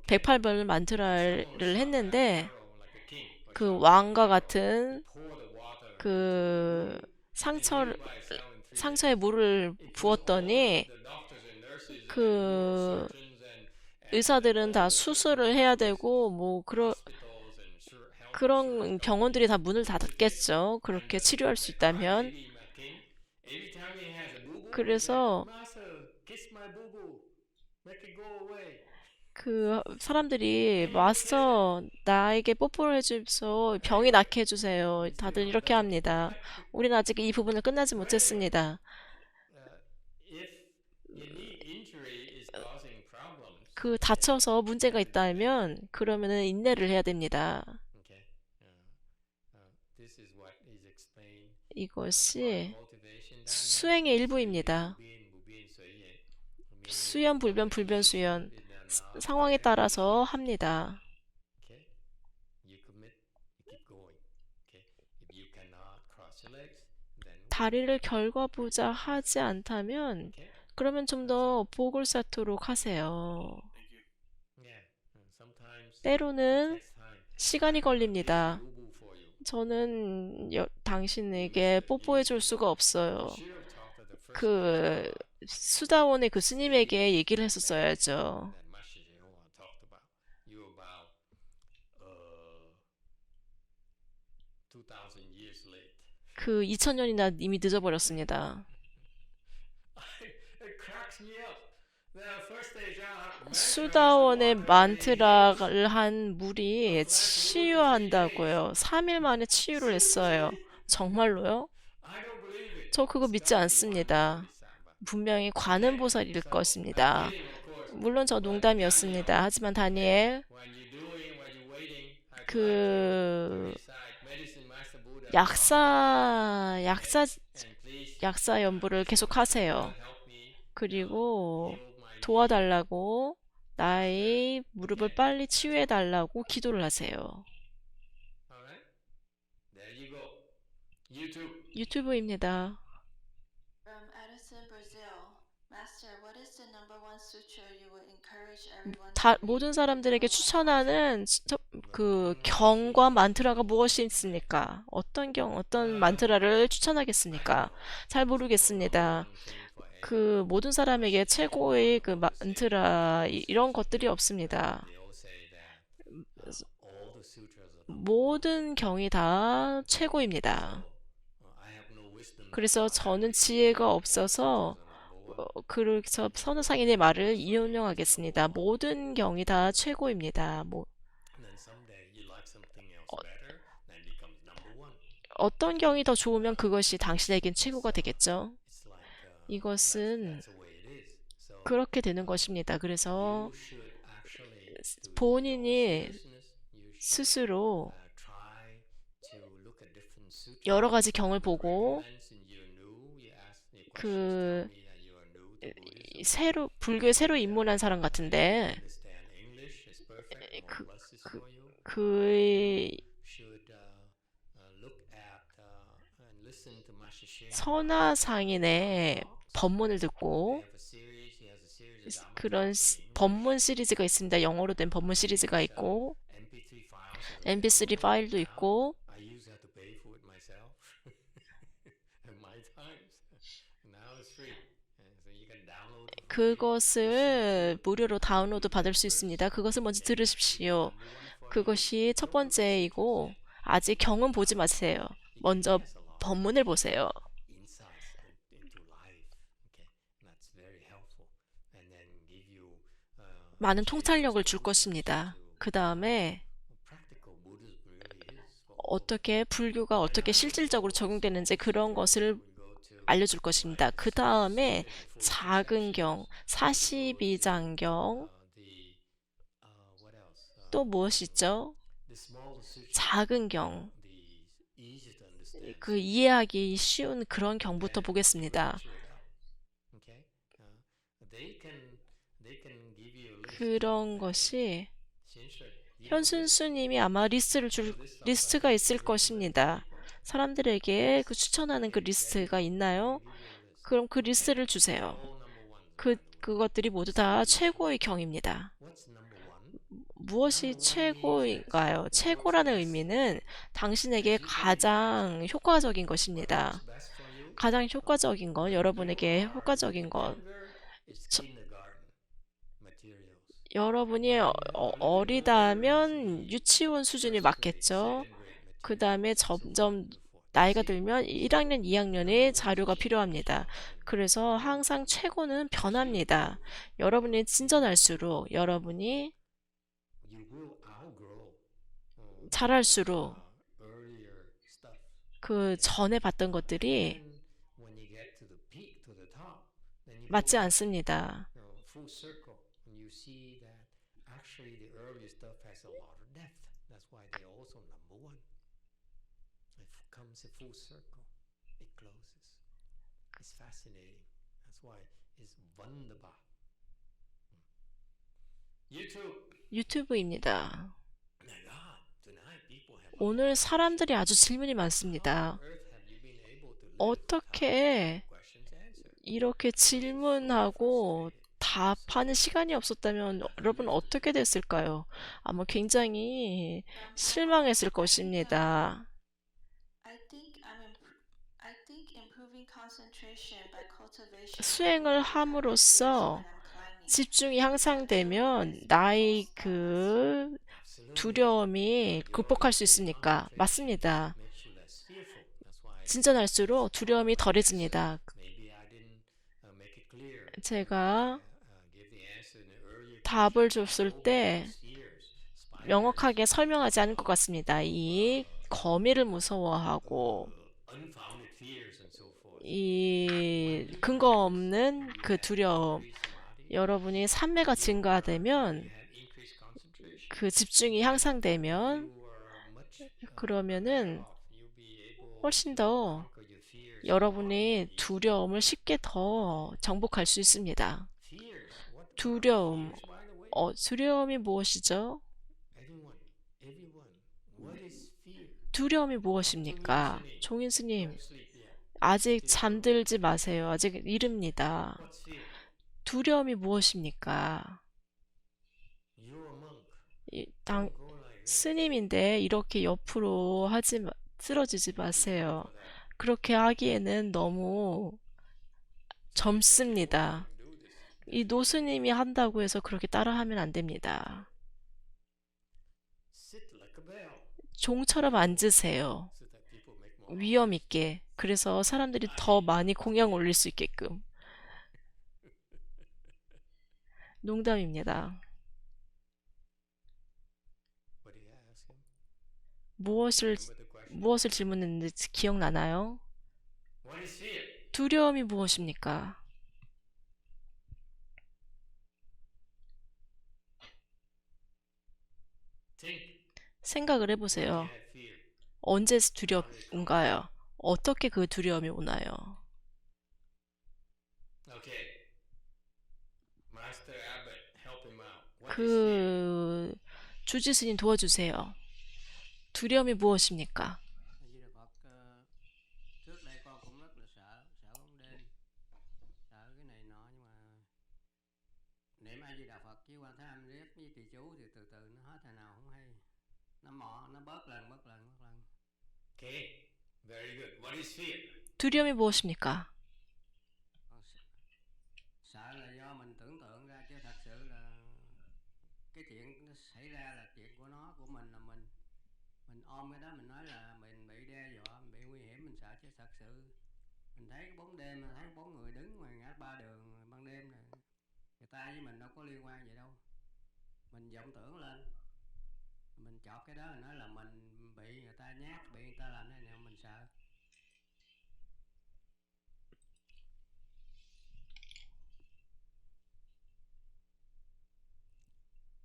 Okay. 108번을 만트라를 했는데 Like a king. 그 왕과 같은 pour the water 그 and 상처를 everybody fell in three 상처에 days. 물을 Including all 부었더니 the doctors and nurses and 그 neurosurgeons and 의사들은 다 all the surgical 수술을 해야 places, 되고 뭐 hospitals and health 그런 insurance 병원들이 다 companies, 문을 닫았겠죠. and 그렇게 치료할 수 the 있다면. crybaby king, every time he has a boo-boo, he said, 그래서 Master, kiss my boo-boo, make it go away. 그 사람들이 Can you 마스터 나에게 뽀뽀를 해주소 병이 낫게 해주세요. We still 다들 not 이렇게 done, 합니다. right? 우리는 아직 이 부분을 끝나지 Well, 못했습니다. if your knee injury is causing problems, 그 다쳐서 문제가 있다면 그러면은 인내를 해야 됩니다. okay, this is what is explained. 이것이 Motivation 수행의 일부입니다. 수연, 불변, 불변, 수연. 상황에 따라서 합니다. Okay, you commit, you keep going. Okay, if you cannot cross your legs, then 다리를 결과보자 하지 않다면 okay, 그러면 좀 더 복을 쌓도록 하세요. yeah, sometimes 때로는 takes time. 시간이 걸립니다. Boo-boo for you. 저는 당신에게 뽀뽀해 줄 수가 없어요. Should have talked to the first 그 수다원의 그 스님에게 얘기를 했었어야죠. that Master Jehovah talked about. You about 2,000 years late. 그 2000년이나 이미 늦어버렸습니다. It cracks me up. The first day job, 수다원의 만트라를 한 물이 치유한다고요. 3일 만에 치유를 했어요. 정말로요? I don't believe it. 저 그거 믿지 않습니다. 분명히 관음보살일 것입니다. 물론 저 농담이었습니다. 하지만 다니엘, When you're doing, when you're waiting, I 그 decide medicine master Buddha. 약사 약사 연부를 계속 하세요. Help me heal 그리고 my knee. 도와달라고 나의 무릎을 빨리 치유해 달라고 기도를 하세요. Alright? There you go. YouTube. 유튜브입니다. From Edison, Brazil. Master, what is the number one sutra you would encourage everyone to read? 모든 사람들에게 추천하는 그 경과 만트라가 무엇이 있습니까? 어떤 만트라를 추천하겠습니까? 잘 모르겠습니다. 그 모든 사람에게 최고의 그 만트라 이런 것들이 없습니다. They all say that all the sutras are 모든 경이 다 최고입니다. I have no wisdom. 그래서 저는 지혜가 없어서 그래서 선우상인의 말을 인용하겠습니다. 모든 경이 다 최고입니다. Then someday you like something else better, then becomes number one. 어떤 경이 더 좋으면 그것이 당신에겐 최고가 되겠죠. It's like 이것은 that's the way it is. So 그렇게 되는 것입니다. 그래서 you should actually to 본인이 seriousness, you should 스스로 try to look at different sutras. 여러 가지 경을 보고 Friends and you're new, you ask me questions, 그 tell me that you are new to Buddhism. 불교에 새로 입문한 사람 같은데 Understand English is perfect. More 그- blessings for you. 그 Should look at and listen to Master Shin. 선화상인의 법문을 듣고 They have a series. He has a series of 그런 법문 시리즈가 있습니다. 영어로 된 법문 시리즈가 있고 MP3 files. MP3 파일도 있고 I used to have to pay for it myself. At my times. Now it's free. And so you can download it. 그것을 무료로 다운로드 받을 수 있습니다. 그것을 먼저 들으십시오. 그것이 첫 번째이고 아직 경은 보지 마세요. 먼저 법문을 보세요. Insights into life. Okay, that's very helpful. And then give you 많은 통찰력을 줄 것입니다. 그 다음에 practical Buddhism really is. 어떻게 불교가 어떻게 실질적으로 적용되는지 그런 것을 Go to 알려줄 것입니다. 그 다음에 작은 경, 42장경 the what else? 또 무엇이 있죠? The small sutra, 작은 경, the easy to understand. 그 이해하기 쉬운 그런 경부터 보겠습니다. Okay, they can give you a list. 그런 것이 Since 현순수님이 아마 리스트가 있을 것입니다. 사람들에게 그 추천하는 그 리스트가 있나요? 그럼 그 리스트를 주세요. all number one. 그것들이 모두 다 최고의 경입니다. What's number one? 무엇이 최고인가요? 최고라는 의미는 당신에게 가장 효과적인 것입니다. Best for you. 가장 효과적인 것, 여러분에게 효과적인 것. Younger, it's 저- kindergarten materials. 여러분이 어리다면 유치원 수준이 맞겠죠. 그 다음에 점점 나이가 들면 1학년, 2학년의 자료가 필요합니다. 그래서 항상 최고는 변합니다. 여러분이 진전할수록, 여러분이 You will outgrow 잘할수록 earlier stuff. 그 전에 봤던 것들이 And when you get to the peak, to the top, then you 맞지 go 않습니다. full circle, and you see that actually the early stuff has a lot of depth. That's why they're also number one. It comes a full circle. It closes. It's fascinating. That's why it's wunderbar. YouTube. 유튜브입니다. My God, tonight people have. 오늘 사람들이 아주 질문이 많습니다. How on earth have you been able to live 어떻게 questions answered? 이렇게 질문하고 답하는 시간이 없었다면 여러분 어떻게 됐을까요? 아마 굉장히 실망했을 것입니다. I think improving concentration by cultivation 수행을 함으로써 집중이 향상되면 나의 그 두려움이 극복할 수 있습니까? 맞습니다. Makes you less fearful. That's why 진전할수록 두려움이 덜해집니다. maybe I didn't make it clear. 제가 Give the answer in the earlier 답을 줬을 때 years. 명확하게 설명하지 않은 것 같습니다. 이 거미를 무서워하고 Unfounded fears and so forth. 이 근거 없는 그 두려움, 여러분이 산매가 증가되면 Had increased concentration. 그 집중이 향상되면 You are much 그러면은 off. You'll be able 훨씬 더 to conquer your fears. 여러분이 두려움을 쉽게 더 정복할 수 있습니다. Fears. What 두려움, fears, by the way? 두려움이 무엇이죠? Everyone. What is fear? 두려움이 무엇입니까? 종인 스님, Don't sleep yet. 아직 잠들지 마세요. 아직 이릅니다. What's fear? 두려움이 무엇입니까? You're a monk. 당, Go like that. 스님인데 이렇게 옆으로 쓰러지지 마세요. 그렇게 하기에는 너무 젊습니다. Do this. 이 노스님이 한다고 해서 그렇게 따라하면 안 됩니다. Sit like a bell. 종처럼 앉으세요. So that people make more. 위험 있게. 그래서 사람들이 더 많이 공양 올릴 수 있게끔. 농담입니다. What did I ask him? 무엇을 Remember the question? 무엇을 질문했는지 기억나나요? What is fear? 두려움이 무엇입니까? Think. 생각을 해보세요. When you had fear. 언제 두렵은가요? 어떻게 그 두려움이 오나요? Okay. Master Abbott, help him out. What is fear? 그 주지 스님 도와주세요. 두려움이 무엇입니까? A Di Đà Phật, trước đây con cũng rất là sợ bóng đêm, sợ cái này nọ, nhưng mà niệm A Di Đà Phật với Quan Thế Âm Riết với trì chú thì từ từ nó hết ngày nào không hay, nó bớt lần. Okay. Very good. What is fear? 두려움이 무엇입니까? Con sợ là do mình tưởng tượng ra, chứ thật sự là cái chuyện nó xảy ra là chuyện của nó, của mình là mình ôm cái đó mình nói là mình bị đe dọa, mình bị nguy hiểm, mình sợ, chứ thật sự mình thấy cái bóng đêm, thấy bóng người đứng ngoài ngã ba đường ban đêm này, người ta với mình đâu có liên quan gì đâu, mình vọng tưởng lên, mình chọt cái đó, mình nói là mình bị người ta nhát, bị người ta làm thế nào mình sợ.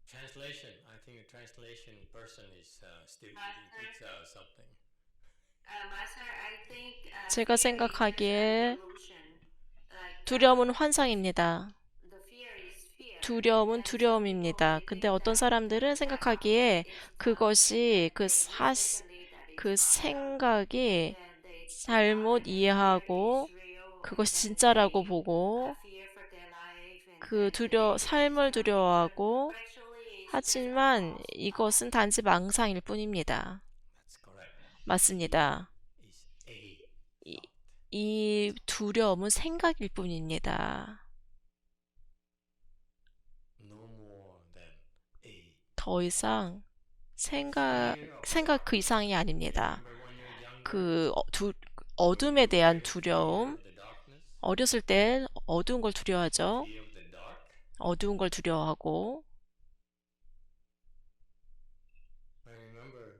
Translation. I think a translation person is still Master? eating something. Master, I think 제가 fear is just a 생각하기에 delusion. Like 두려움은 환상입니다. the fear is fear. 두려움은 And some 두려움입니다. people, they 근데 think 어떤 that 사람들은 생각하기에 it's 그것이 그 mistakenly that 그 it's not. 생각이 Then they 잘못 think that 이해하고 fear is real, 그것이 and then 진짜라고 they 보고 fear for their life, and 그 then they 삶을 두려워하고 But actually, 하지만 이것은 단지 망상일 뿐입니다. That's correct. 맞습니다. It's a 이, thought. 이 두려움은 생각일 뿐입니다. No more than a 더 이상 생각 그 이상이 아닙니다. Remember when you're younger, 그 어둠에 대한 두려움, the darkness, 어렸을 때 어두운 걸 두려워하죠. fear of the dark. 어두운 걸 두려워하고, I remember,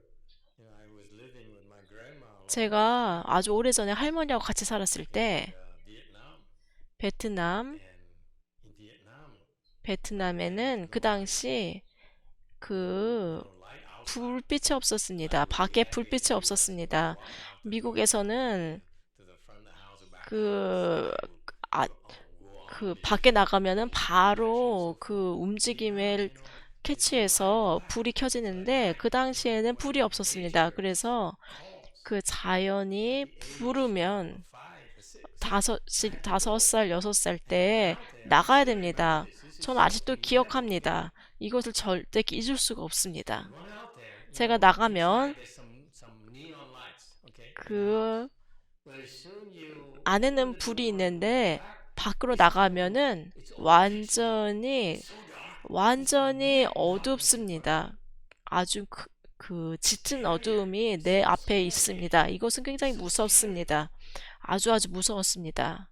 I was living with my grandma a long 제가 아주 오래전에 할머니하고 같이 살았을 때 Vietnam, 베트남, and in Vietnam, 베트남에는 그 당시 그 no light outside. 불빛이 없었습니다. 밖에 불빛이 없었습니다. 미국에서는 To the front of the house or back 그, 아, go on. 그 밖에 나가면은 바로 그 움직임을 캐치해서 불이 켜지는데 그 당시에는 불이 없었습니다. 그래서 그 자연이 부르면 5살, 6살 때 나가야 됩니다. 저는 아직도 기억합니다. 이것을 절대 잊을 수가 없습니다. Run out there. 제가 나가면 There's some neon lights, okay? 그 But as soon you 안에는 불이 있는데 밖으로 나가면은 완전히 어둡습니다. 아주 그 짙은 어두움이 내 앞에 있습니다. 이것은 굉장히 무섭습니다. 아주 무서웠습니다.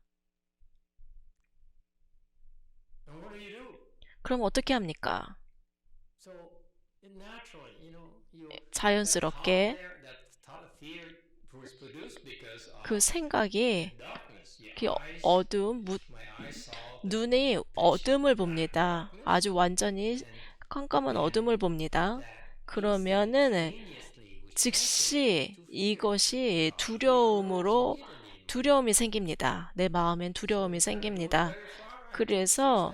and what do? 그럼 어떻게 합니까? So naturally, you 자연스럽게 that thought of fear was produced because of 그 생각이 darkness. Your 그 eyes, 어두움, my eyes saw 눈이 어둠을 봅니다. 아주 완전히 깜깜한 어둠을 봅니다. 그러면은 instantaneously was 즉시 이것이 두려움이 생깁니다. 내 마음엔 두려움이 생깁니다. 그래서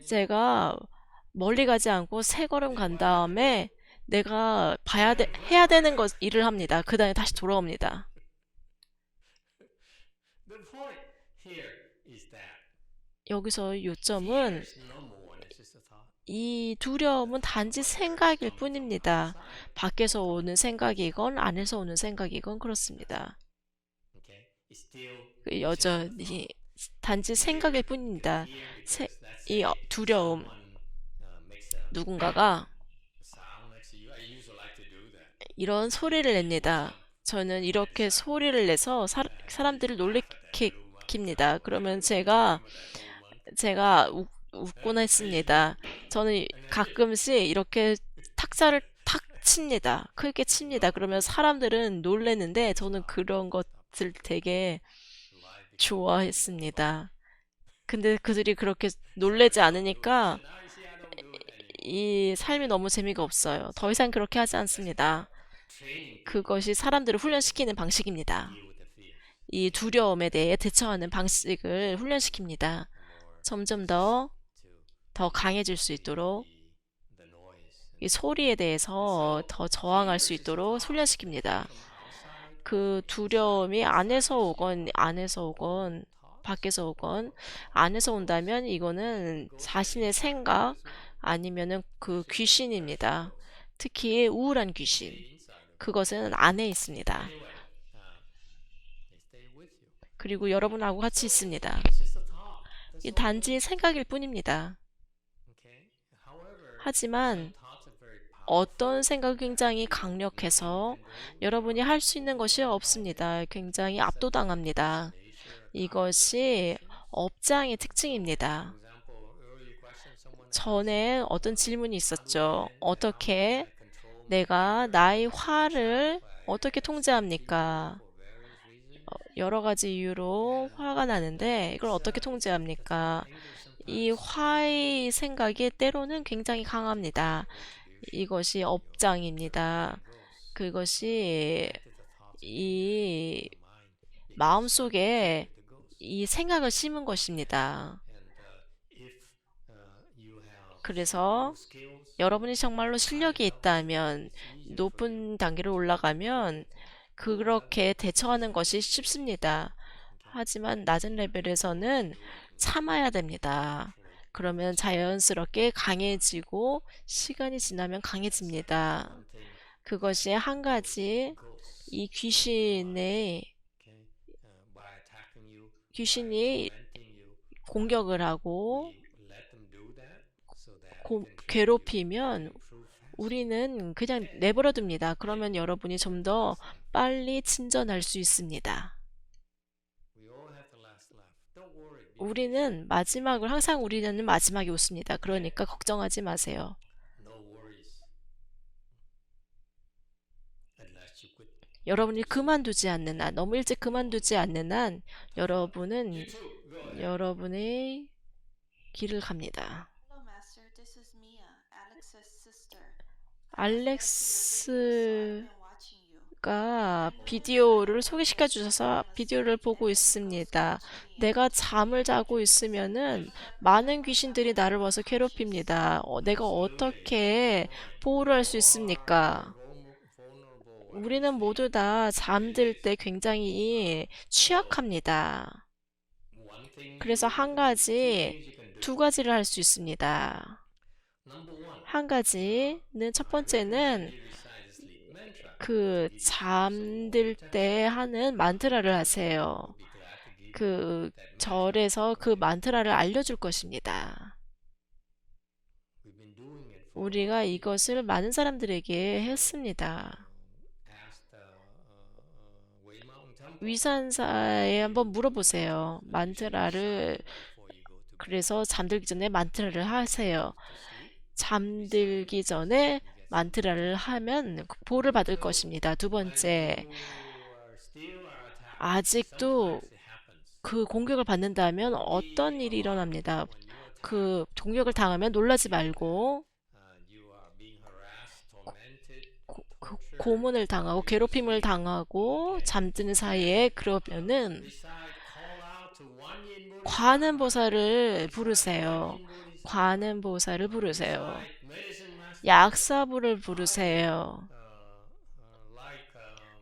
제가 멀리 가지 않고 3걸음 간 다음에 내가 해야 되는 일을 합니다. 그 다음에 다시 돌아옵니다. the point here is that 여기서 요점은 there's no more. It's just a thought. 이 두려움은 단지 생각일 뿐입니다. 밖에서 오는 생각이건 안에서 오는 생각이건 그렇습니다. Okay, it's still 여전히 단지 생각일 뿐입니다. fear because let's 이 say 두려움, someone makes a 누군가가 sound next to you. I usually like to do that. 이런 소리를 냅니다. 저는 이렇게 소리를 내서 사람들을 놀래게 킵니다. 그러면 제가 웃곤 했습니다. 저는 가끔씩 이렇게 탁자를 탁 칩니다. 크게 칩니다. 그러면 사람들은 놀래는데 저는 그런 것들 되게 좋아했습니다. 근데 그들이 그렇게 놀래지 않으니까 Now you see I don't do it anymore. 이 삶이 너무 재미가 없어요. 더 이상 그렇게 하지 않습니다. Training 그것이 사람들을 훈련시키는 방식입니다. deal with the fear. 이 두려움에 대해 대처하는 방식을 훈련시킵니다. 점점 더 강해질 수 있도록 The noise. 이 소리에 대해서 더 저항할 수 있도록 훈련시킵니다. 그 두려움이 안에서 오건 밖에서 오건 안에서 온다면 이거는 자신의 생각 아니면은 그 귀신입니다. 특히 우울한 귀신. 그것은 안에 있습니다. Anyway, they stay with you. 그리고 여러분하고 같이 있습니다. It's just a thought. That's 이 all. 단지 생각일 뿐입니다. Okay. However, 하지만 thoughts are very powerful. 어떤 생각이 굉장히 강력해서 여러분이 할 수 있는 것이 없습니다. 굉장히 압도당합니다. 이것이 업장의 특징입니다. For example, earlier question someone 전에 어떤 질문이 있었죠. 어떻게 내가 나의 화를 어떻게 통제합니까? for various reasons. 여러 가지 이유로 화가 나는데 이걸 어떻게 통제합니까? 이 화의 생각이 때로는 굉장히 강합니다. 이것이 업장입니다. 그것이 이 마음속에 이 생각을 심은 것입니다. 그래서 여러분이 정말로 실력이 있다면 높은 단계로 올라가면 그렇게 대처하는 것이 쉽습니다. 하지만 낮은 레벨에서는 참아야 됩니다. 그러면 자연스럽게 강해지고 시간이 지나면 강해집니다. One thing 그것이 한 가지 ghosts 이 귀신의 okay by attacking you, by 귀신이 tormenting you. 공격을 하고 We let them do that so that they can train you to 괴롭히면 improve fast. 우리는 그냥 내버려 둡니다. 그러면 여러분이 좀 더 빨리 친전할 수 있습니다. We all have the last laugh. Don't worry. Be 우리는 마지막을 항상 우리는 마지막에 웃습니다. 그러니까 걱정하지 마세요. no worries. Unless you quit. 여러분이 그만두지 않는 한, 너무 일찍 그만두지 않는 한 여러분은 You too. Go ahead. 여러분의 길을 갑니다. Hello, Master. This is Mia, Alex's sister. 알렉스가 I've been watching you. 비디오를 소개시켜 주셔서 비디오를 보고 있습니다. 내가 잠을 자고 있으면은 많은 귀신들이 나를 와서 괴롭힙니다. 내가 어떻게 보호를 할 수 있습니까? Vulnerable. 우리는 모두 다 잠들 때 굉장히 취약합니다. One thing. 그래서 한 가지, 두 가지를 할 수 있습니다. Number one. 한 가지는 첫 번째는 You recite a sleep mantra. 그 잠들 때 하는 만트라를 하세요. Be glad to give 그 that mantra. 절에서 그 만트라를 알려줄 것입니다. We've been doing it for 우리가 이것을 많은 사람들에게 했습니다. asked Wei Mountain Temple. 위산사에 한번 물어보세요. 만트라를 Before you go to bed. 그래서 잠들기 전에 만트라를 하세요. To sleep. 잠들기 전에 만트라를 하면 보호를 받을 것입니다. 두 번째, When you are still are attacked, 아직도 sometimes it happens. 그 공격을 받는다면 어떤 일이 일어납니다. When you are 그 공격을 당하면 놀라지 말고 you are being harassed, tormented, 고문을 당하고 괴롭힘을 당하고 잠드는 사이에 그러면은 recite, call out to one yin Buddha, 관음보살을 부르세요. 관음보살을 부르세요. recite medicine master, 약사부를 부르세요. like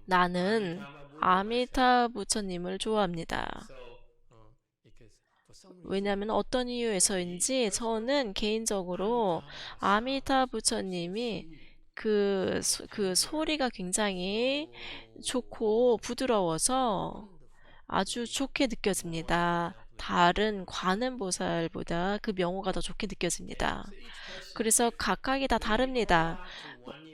나는 아미타 부처님을 좋아합니다. so because for some reason 왜냐하면 어떤 이유에서인지 저는 개인적으로 아미타 부처님이 그 소리가 굉장히 좋고 부드러워서 아주 좋게 느껴집니다. 다른 관음보살보다 그 명호가 더 좋게 느껴집니다. 그래서 각각이 다 다릅니다.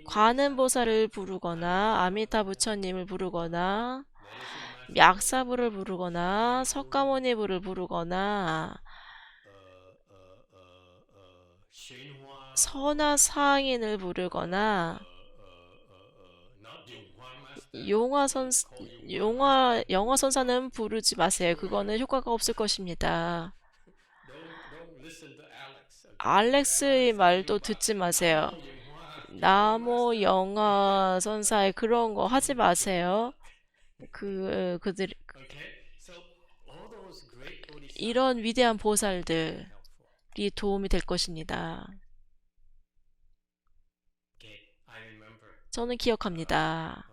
관음보살을 부르거나 아미타 부처님을 부르거나 약사부를 부르거나 석가모니부를 부르거나 선화상인을 부르거나 영화선사는 부르지 마세요. 그거는 효과가 없을 것입니다. don't listen to Alex. 알렉스의 말도 듣지 마세요. 나모 영화선사의 그런 거 하지 마세요. 그들 Okay, so all those great bodhisattvas 이런 위대한 보살들이 helpful. 도움이 될 것입니다. Okay, I remember. 저는 기억합니다.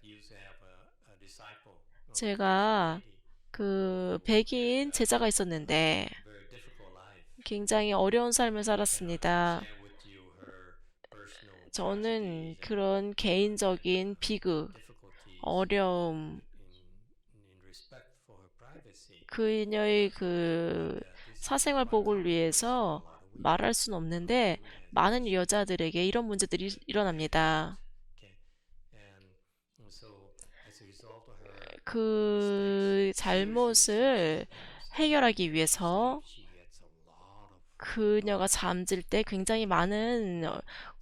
Used to have a disciple. 제가 그 백인 제자가 있었는데 Very difficult life. 굉장히 어려운 삶을 살았습니다. Share with you her personal 저는 그런 개인적인 비극, difficulties 어려움, in respect for her privacy. 그녀의 그 사생활 보호를 위해서 말할 수는 없는데 많은 여자들에게 이런 문제들이 일어납니다. Okay, and so as a result of her 그 잘못을 해결하기 위해서 she gets a lot of 그녀가 잠들 때 굉장히 많은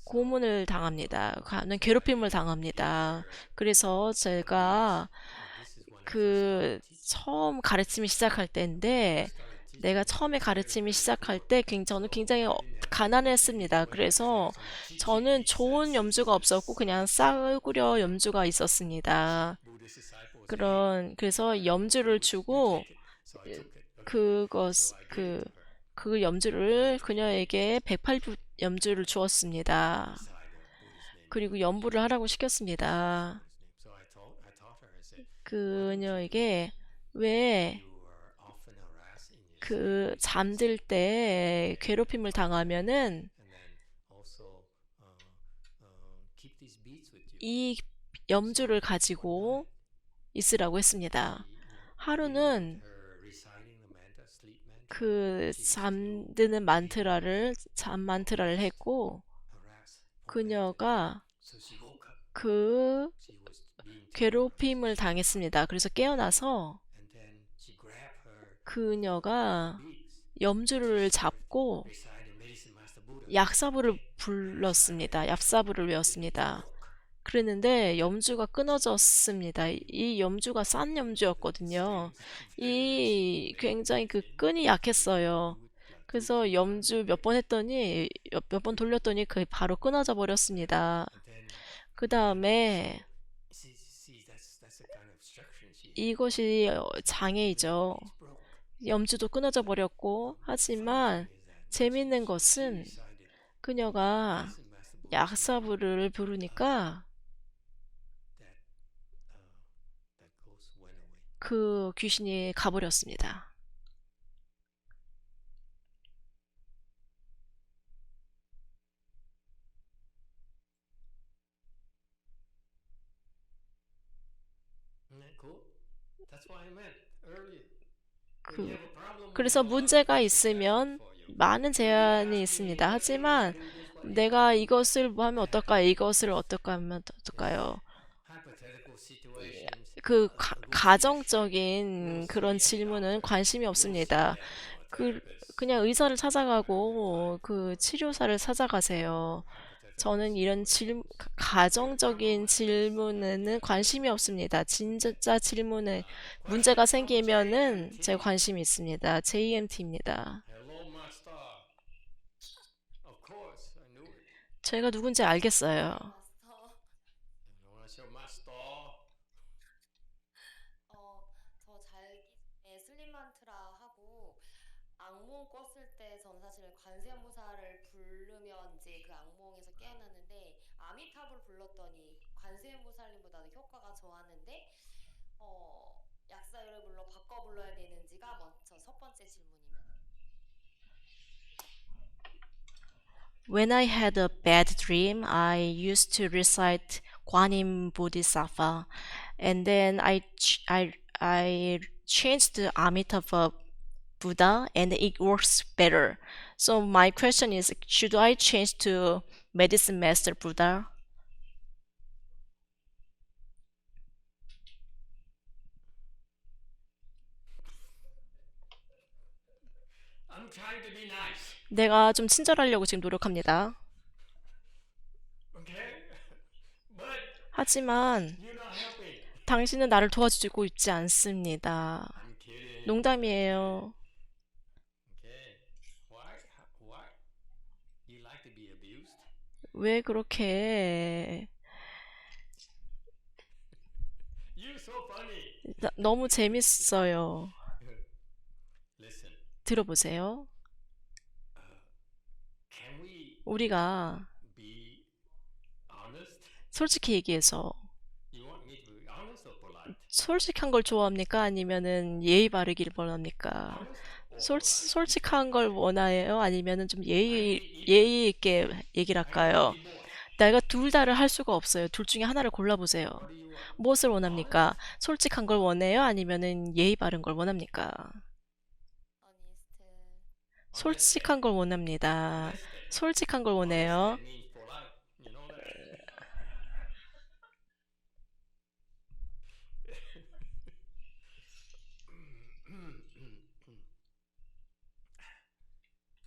고문을 당합니다. 괴롭힘을 당합니다. 그래서 제가 this is when 그 처음 가르침이 시작할 때인데 내가 처음에 가르침이 시작할 때 저는 굉장히 가난했습니다. 그래서 저는 좋은 염주가 없었고 그냥 싸구려 염주가 있었습니다. Buddhist disciples 그래서 염주를 주고 so I took it. 그 염주를 그녀에게 108부 염주를 주었습니다. Beside her Buddhist name. 그리고 염불을 하라고 시켰습니다. So I taught her. I said, 그녀에게 왜 you are often harassed in your 그 잠들 때 괴롭힘을 당하면은 and then also keep these beads with you. 이 염주를 가지고 있으라고 했습니다. 하루는 Her reciting the mantra, sleep mantra, 그 잠드는 잠 만트라를 했고 harass, 그녀가 so she woke up. 그 She was being 괴롭힘을 당했습니다. 그래서 깨어나서 and then she grabbed her 그녀가 beads, 염주를 잡고 recited Medicine Master Buddha. 약사부를 불렀습니다. 얍사부를 외웠습니다. 그랬는데 염주가 끊어졌습니다. 이 염주가 싼 염주였거든요. 이 굉장히 그 끈이 약했어요. 그래서 염주 몇 번 했더니 몇 번 돌렸더니 그 바로 끊어져 버렸습니다. And then 그 다음에 see that's the kind of instruction she 이것이 장애이죠. broke. 염주도 끊어져 버렸고 하지만 재밌는 것은 Recited 그녀가 Medicine Master Buddha 약사부를 부르니까 that ghost went away. 그 귀신이 가버렸습니다. Isn't that cool? That's what I meant earlier. When 그, you have a problem with 그래서 your body, 문제가 it's 있으면 bad for you. 많은 제한이 있습니다. 하지만 내가 이것을 뭐 하면 어떨까? 이것을 어떨까 하면 어떨까요? Hypothetical situations. 그 가정적인 그런 질문은 관심이 없습니다. 그냥 의사를 찾아가고 그 치료사를 찾아가세요. 저는 이런 가정적인 질문에는 관심이 없습니다. 진짜 질문에 문제가 생기면은 제 관심이 있습니다. JMT입니다. Hello, master. Of course, I knew it. 제가 누군지 알겠어요. 마스터, 안녕하세요, master. 저 자기 전에 슬림 만트라 하고 악몽 꿨을 때 저는 사실은 관세음보살을 부르면 이제 그 악몽에서 깨어났는데 아미타불 불렀더니 관세음보살님보다는 효과가 좋았는데 약사를 불러 바꿔 불러야 되는지가 먼저 첫 번째 질문입니다. When I had a bad dream, I used to recite Guanyin Bodhisattva, and then I changed the Amitabha Buddha, and it works better. So my question is, should I change to Medicine Master Buddha? I'm trying to be nice. 내가 좀 친절하려고 지금 노력합니다. Okay? But 하지만 you're not helping. 당신은 나를 도와주고 있지 않습니다. I'm kidding. 농담이에요. Okay. Why? You like to be abused? 왜 그렇게 You're so funny. 너무 재밌어요. Listen. 들어보세요. Can we 우리가 be honest? 솔직히 얘기해서 You want me to be honest or polite? 솔직한 걸 좋아합니까? 아니면은 예의 바르기를 원합니까? 솔직한 걸 원해요? 아니면은 좀 예의 있게 얘기를 할까요? 내가 둘 다를 할 수가 없어요. 둘 중에 하나를 골라보세요. 무엇을 원합니까? 솔직한 걸 원해요? 아니면은 예의 바른 걸 원합니까? 어니스트. 솔직한 걸 원합니다. 솔직한 걸 원해요. That means polite. You know that?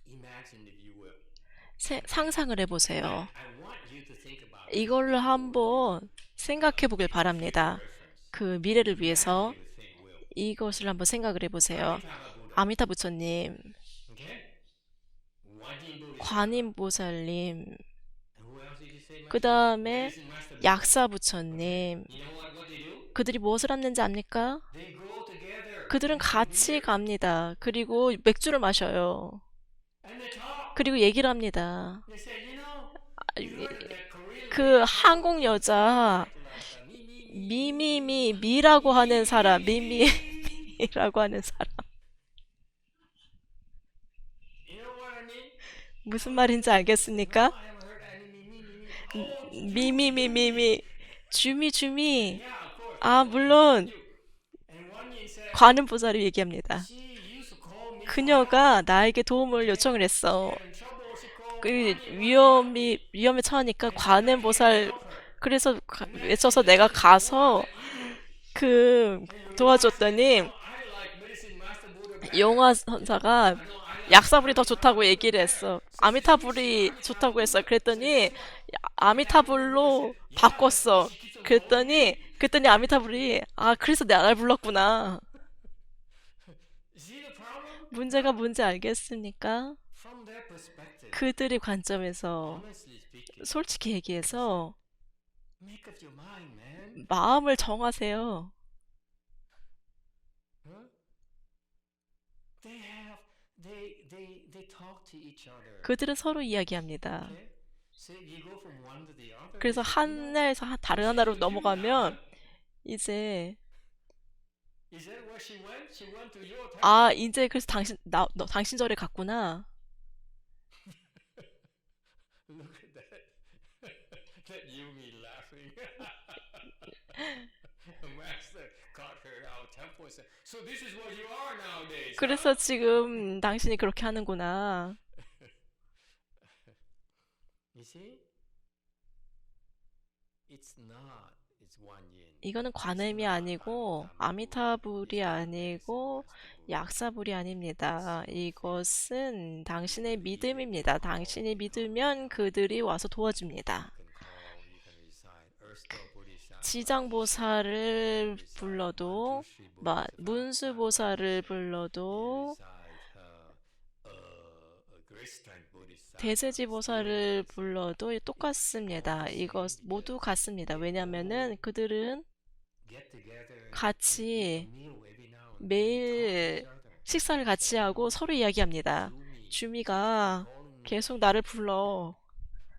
Imagine if you will. 상상을 해보세요. I want you to think about 이걸로 한번 생각해 보길 바랍니다. 그 미래를 위해서 you think will. 이것을 한번 생각을 해보세요. Amitabha Buddha. 아미타 부처님, Okay? Guanyin Buddha. 관인보살님, And who else did you say? 그 다음에 Medicine Master Buddha. 약사 부처님, You know what they do? 그들이 무엇을 하는지 압니까? They go together. 그들은 같이 갑니다. 그리고 맥주를 마셔요. And they talk. 그리고 얘기를 합니다. They say, you know, you heard that Korean 그 한국 여자 미라고 하는 사람, 미라고 하는 사람. 무슨 말인지 알겠습니까? No, I haven't heard any me. Oh, 미미미미미. 주미 주미. yeah, of course. 아, 물론 And one yin said, 관음보살을 얘기합니다. she used to call me for help. 그녀가 나에게 도움을 요청을 했어. In trouble, she called 그 me. 위험에 처하니까 관음보살 그래서 외쳐서 내가 가서 그 도와줬더니 I like medicine master Buddha better. 용화 선사가 약사불이 더 좋다고 얘기를 했어. 아미타불이 좋다고 했어. 그랬더니 아미타불로 바꿨어. 그랬더니 아미타불이 그래서 나를 불렀구나. See the problem? 문제가 뭔지 알겠습니까? From their perspective, 그들의 관점에서 honestly speaking, 솔직히 얘기해서 make up your mind, man. 마음을 정하세요. Huh? They talk to each other. 그들은 서로 이야기합니다. Okay? So you go from one to the other. 그래서 하나에서 다른 하나로 넘어가면 이제 Is that where she went? She went to your temple. 이제 그래서 당신 절에 갔구나. Look at that. That Yumi laughing. The master got her out temple and said, so this is what you are nowadays. 그래서 지금 당신이 그렇게 하는구나. You see? It's not. It's one yin. 이거는 관음이 아니고 아미타불이 아니고 약사불이 아닙니다. 이것은 당신의 믿음입니다. 당신이 믿으면 그들이 와서 도와줍니다. You can recite Ersto Bodhisattva, 지장보살을 불러도 문수보살을 불러도 Great Strength Bodhisattva. 대세지보살을 불러도 똑같습니다. 이것 모두 같습니다. 왜냐하면은 그들은 Get together, 같이 meal every now and then, 매일 talk to each other. 식사를 같이 하고 서로 이야기합니다. Jumi, 주미가 calling me 계속 나를 불러.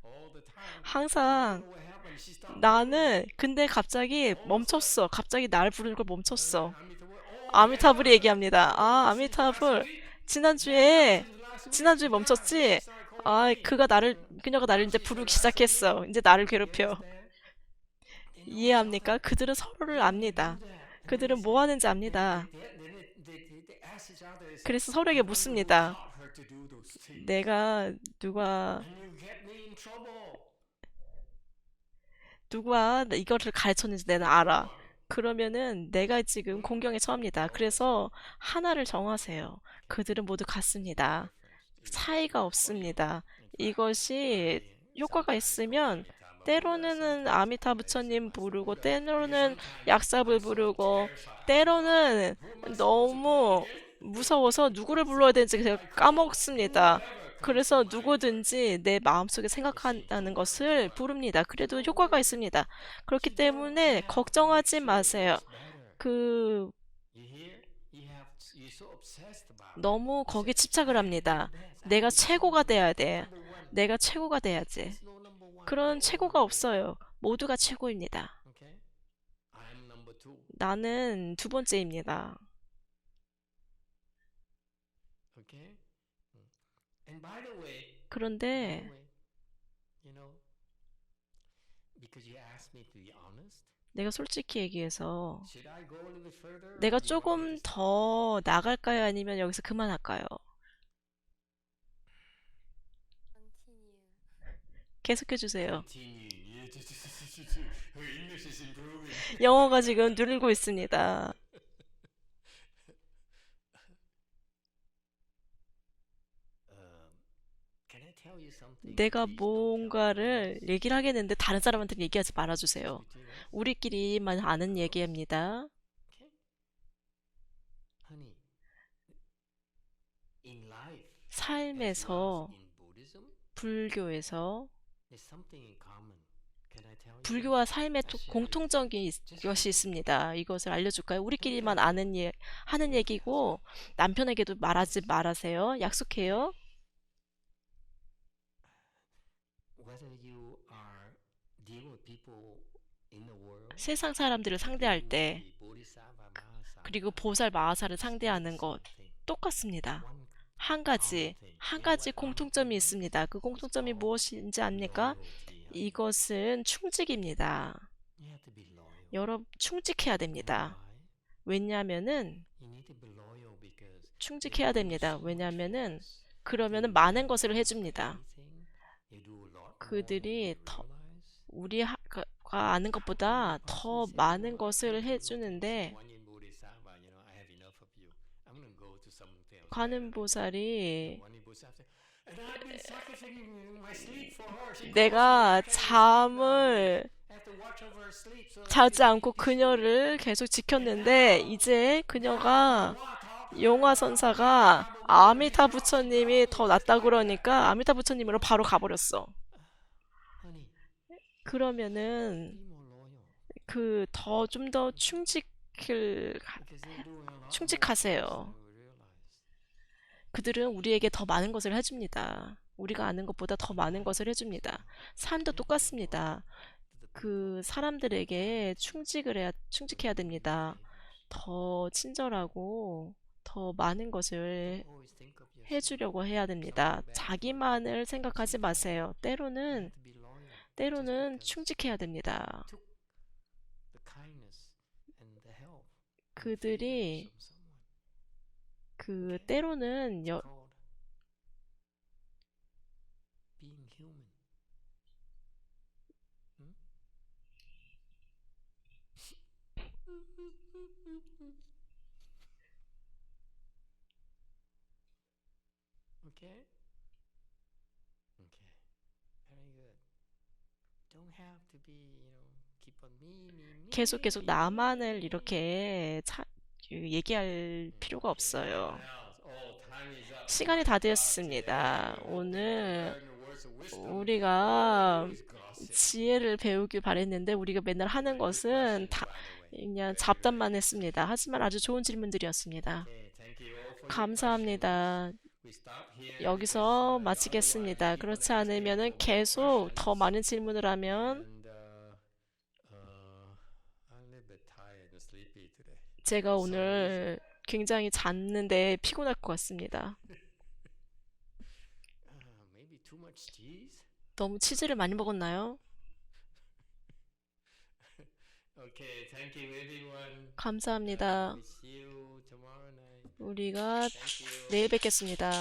all the time. 항상 What happened? She stopped 나는 근데 갑자기 멈췄어. 갑자기 나를 부르는 걸 멈췄어. calling me. 아미타불이 얘기합니다. 아미타불 지난주에 멈췄지? 그녀가 나를 이제 부르기 시작했어. 이제 나를 괴롭혀. 이해합니까? 그들은 서로를 압니다. 그들은 뭐 하는지 압니다. 그래서 서로에게 묻습니다. 내가 누가 이거를 가르쳤는지 내가 알아. 그러면은 내가 지금 공경에 처합니다. 그래서 하나를 정하세요. 그들은 모두 같습니다. 차이가 없습니다. 이것이 효과가 있으면 때로는 아미타 부처님 부르고 때로는 약사불 부르고 때로는 너무 무서워서 누구를 불러야 되는지 제가 까먹습니다. 그래서 누구든지 내 마음속에 생각한다는 것을 부릅니다. 그래도 효과가 있습니다. 그렇기 때문에 걱정하지 마세요. 너무 거기에 집착을 합니다. 내가 최고가 돼야 돼. 내가 최고가 돼야지. 그런 최고가 없어요. 모두가 최고입니다. 나는 두 번째입니다. 그런데 내가 솔직히 얘기해서 내가 조금 더 나갈까요? 아니면 여기서 그만할까요? 계속해주세요. 영어가 지금 늘고 있습니다. 내가 뭔가를 얘기를 하겠는데 다른 사람한테는 얘기하지 말아주세요. 우리끼리만 아는 얘기입니다. 삶에서 불교에서 불교와 삶의 공통적인 것이 있습니다. 이것을 알려줄까요? 우리끼리만 하는 얘기고 남편에게도 말하지 말아세요. 약속해요. 세상 사람들을 상대할 때 그리고 보살 마하사를 상대하는 것 똑같습니다. 한 가지, 한 가지 공통점이 있습니다. 그 공통점이 무엇인지 압니까? 이것은 충직입니다. 여러분, 충직해야 됩니다. 왜냐하면은 충직해야 됩니다. 왜냐하면은 그러면은 많은 것을 해줍니다. 그들이 우리가 아는 것보다 더 많은 것을 해주는데 관음보살이 내가 잠을 자지 않고 그녀를 계속 지켰는데 이제 그녀가 용화선사가 아미타 부처님이 더 낫다 그러니까 아미타 부처님으로 바로 가버렸어. 그러면은 그 더 좀 더 충직하세요. 그들은 우리에게 더 많은 것을 해줍니다. 우리가 아는 것보다 더 많은 것을 해줍니다. 삶도 똑같습니다. 그 사람들에게 충직해야 됩니다. 더 친절하고 더 많은 것을 해주려고 해야 됩니다. 자기만을 생각하지 마세요. 때로는 충직해야 됩니다. 그들이 때로는 Okay? Okay. Very good. Don't have to be, keep on me. 계속 나만을 이렇게 얘기할 필요가 없어요. 시간이 다 되었습니다. 오늘 우리가 지혜를 배우길 바랬는데 우리가 맨날 하는 것은 다 그냥 잡담만 했습니다. 하지만 아주 좋은 질문들이었습니다. 감사합니다. 여기서 마치겠습니다. 그렇지 않으면은 계속 더 많은 질문을 하면 제가 오늘 굉장히 잤는데 피곤할 것 같습니다. 너무 치즈를 많이 먹었나요? 감사합니다. 우리가 내일 뵙겠습니다.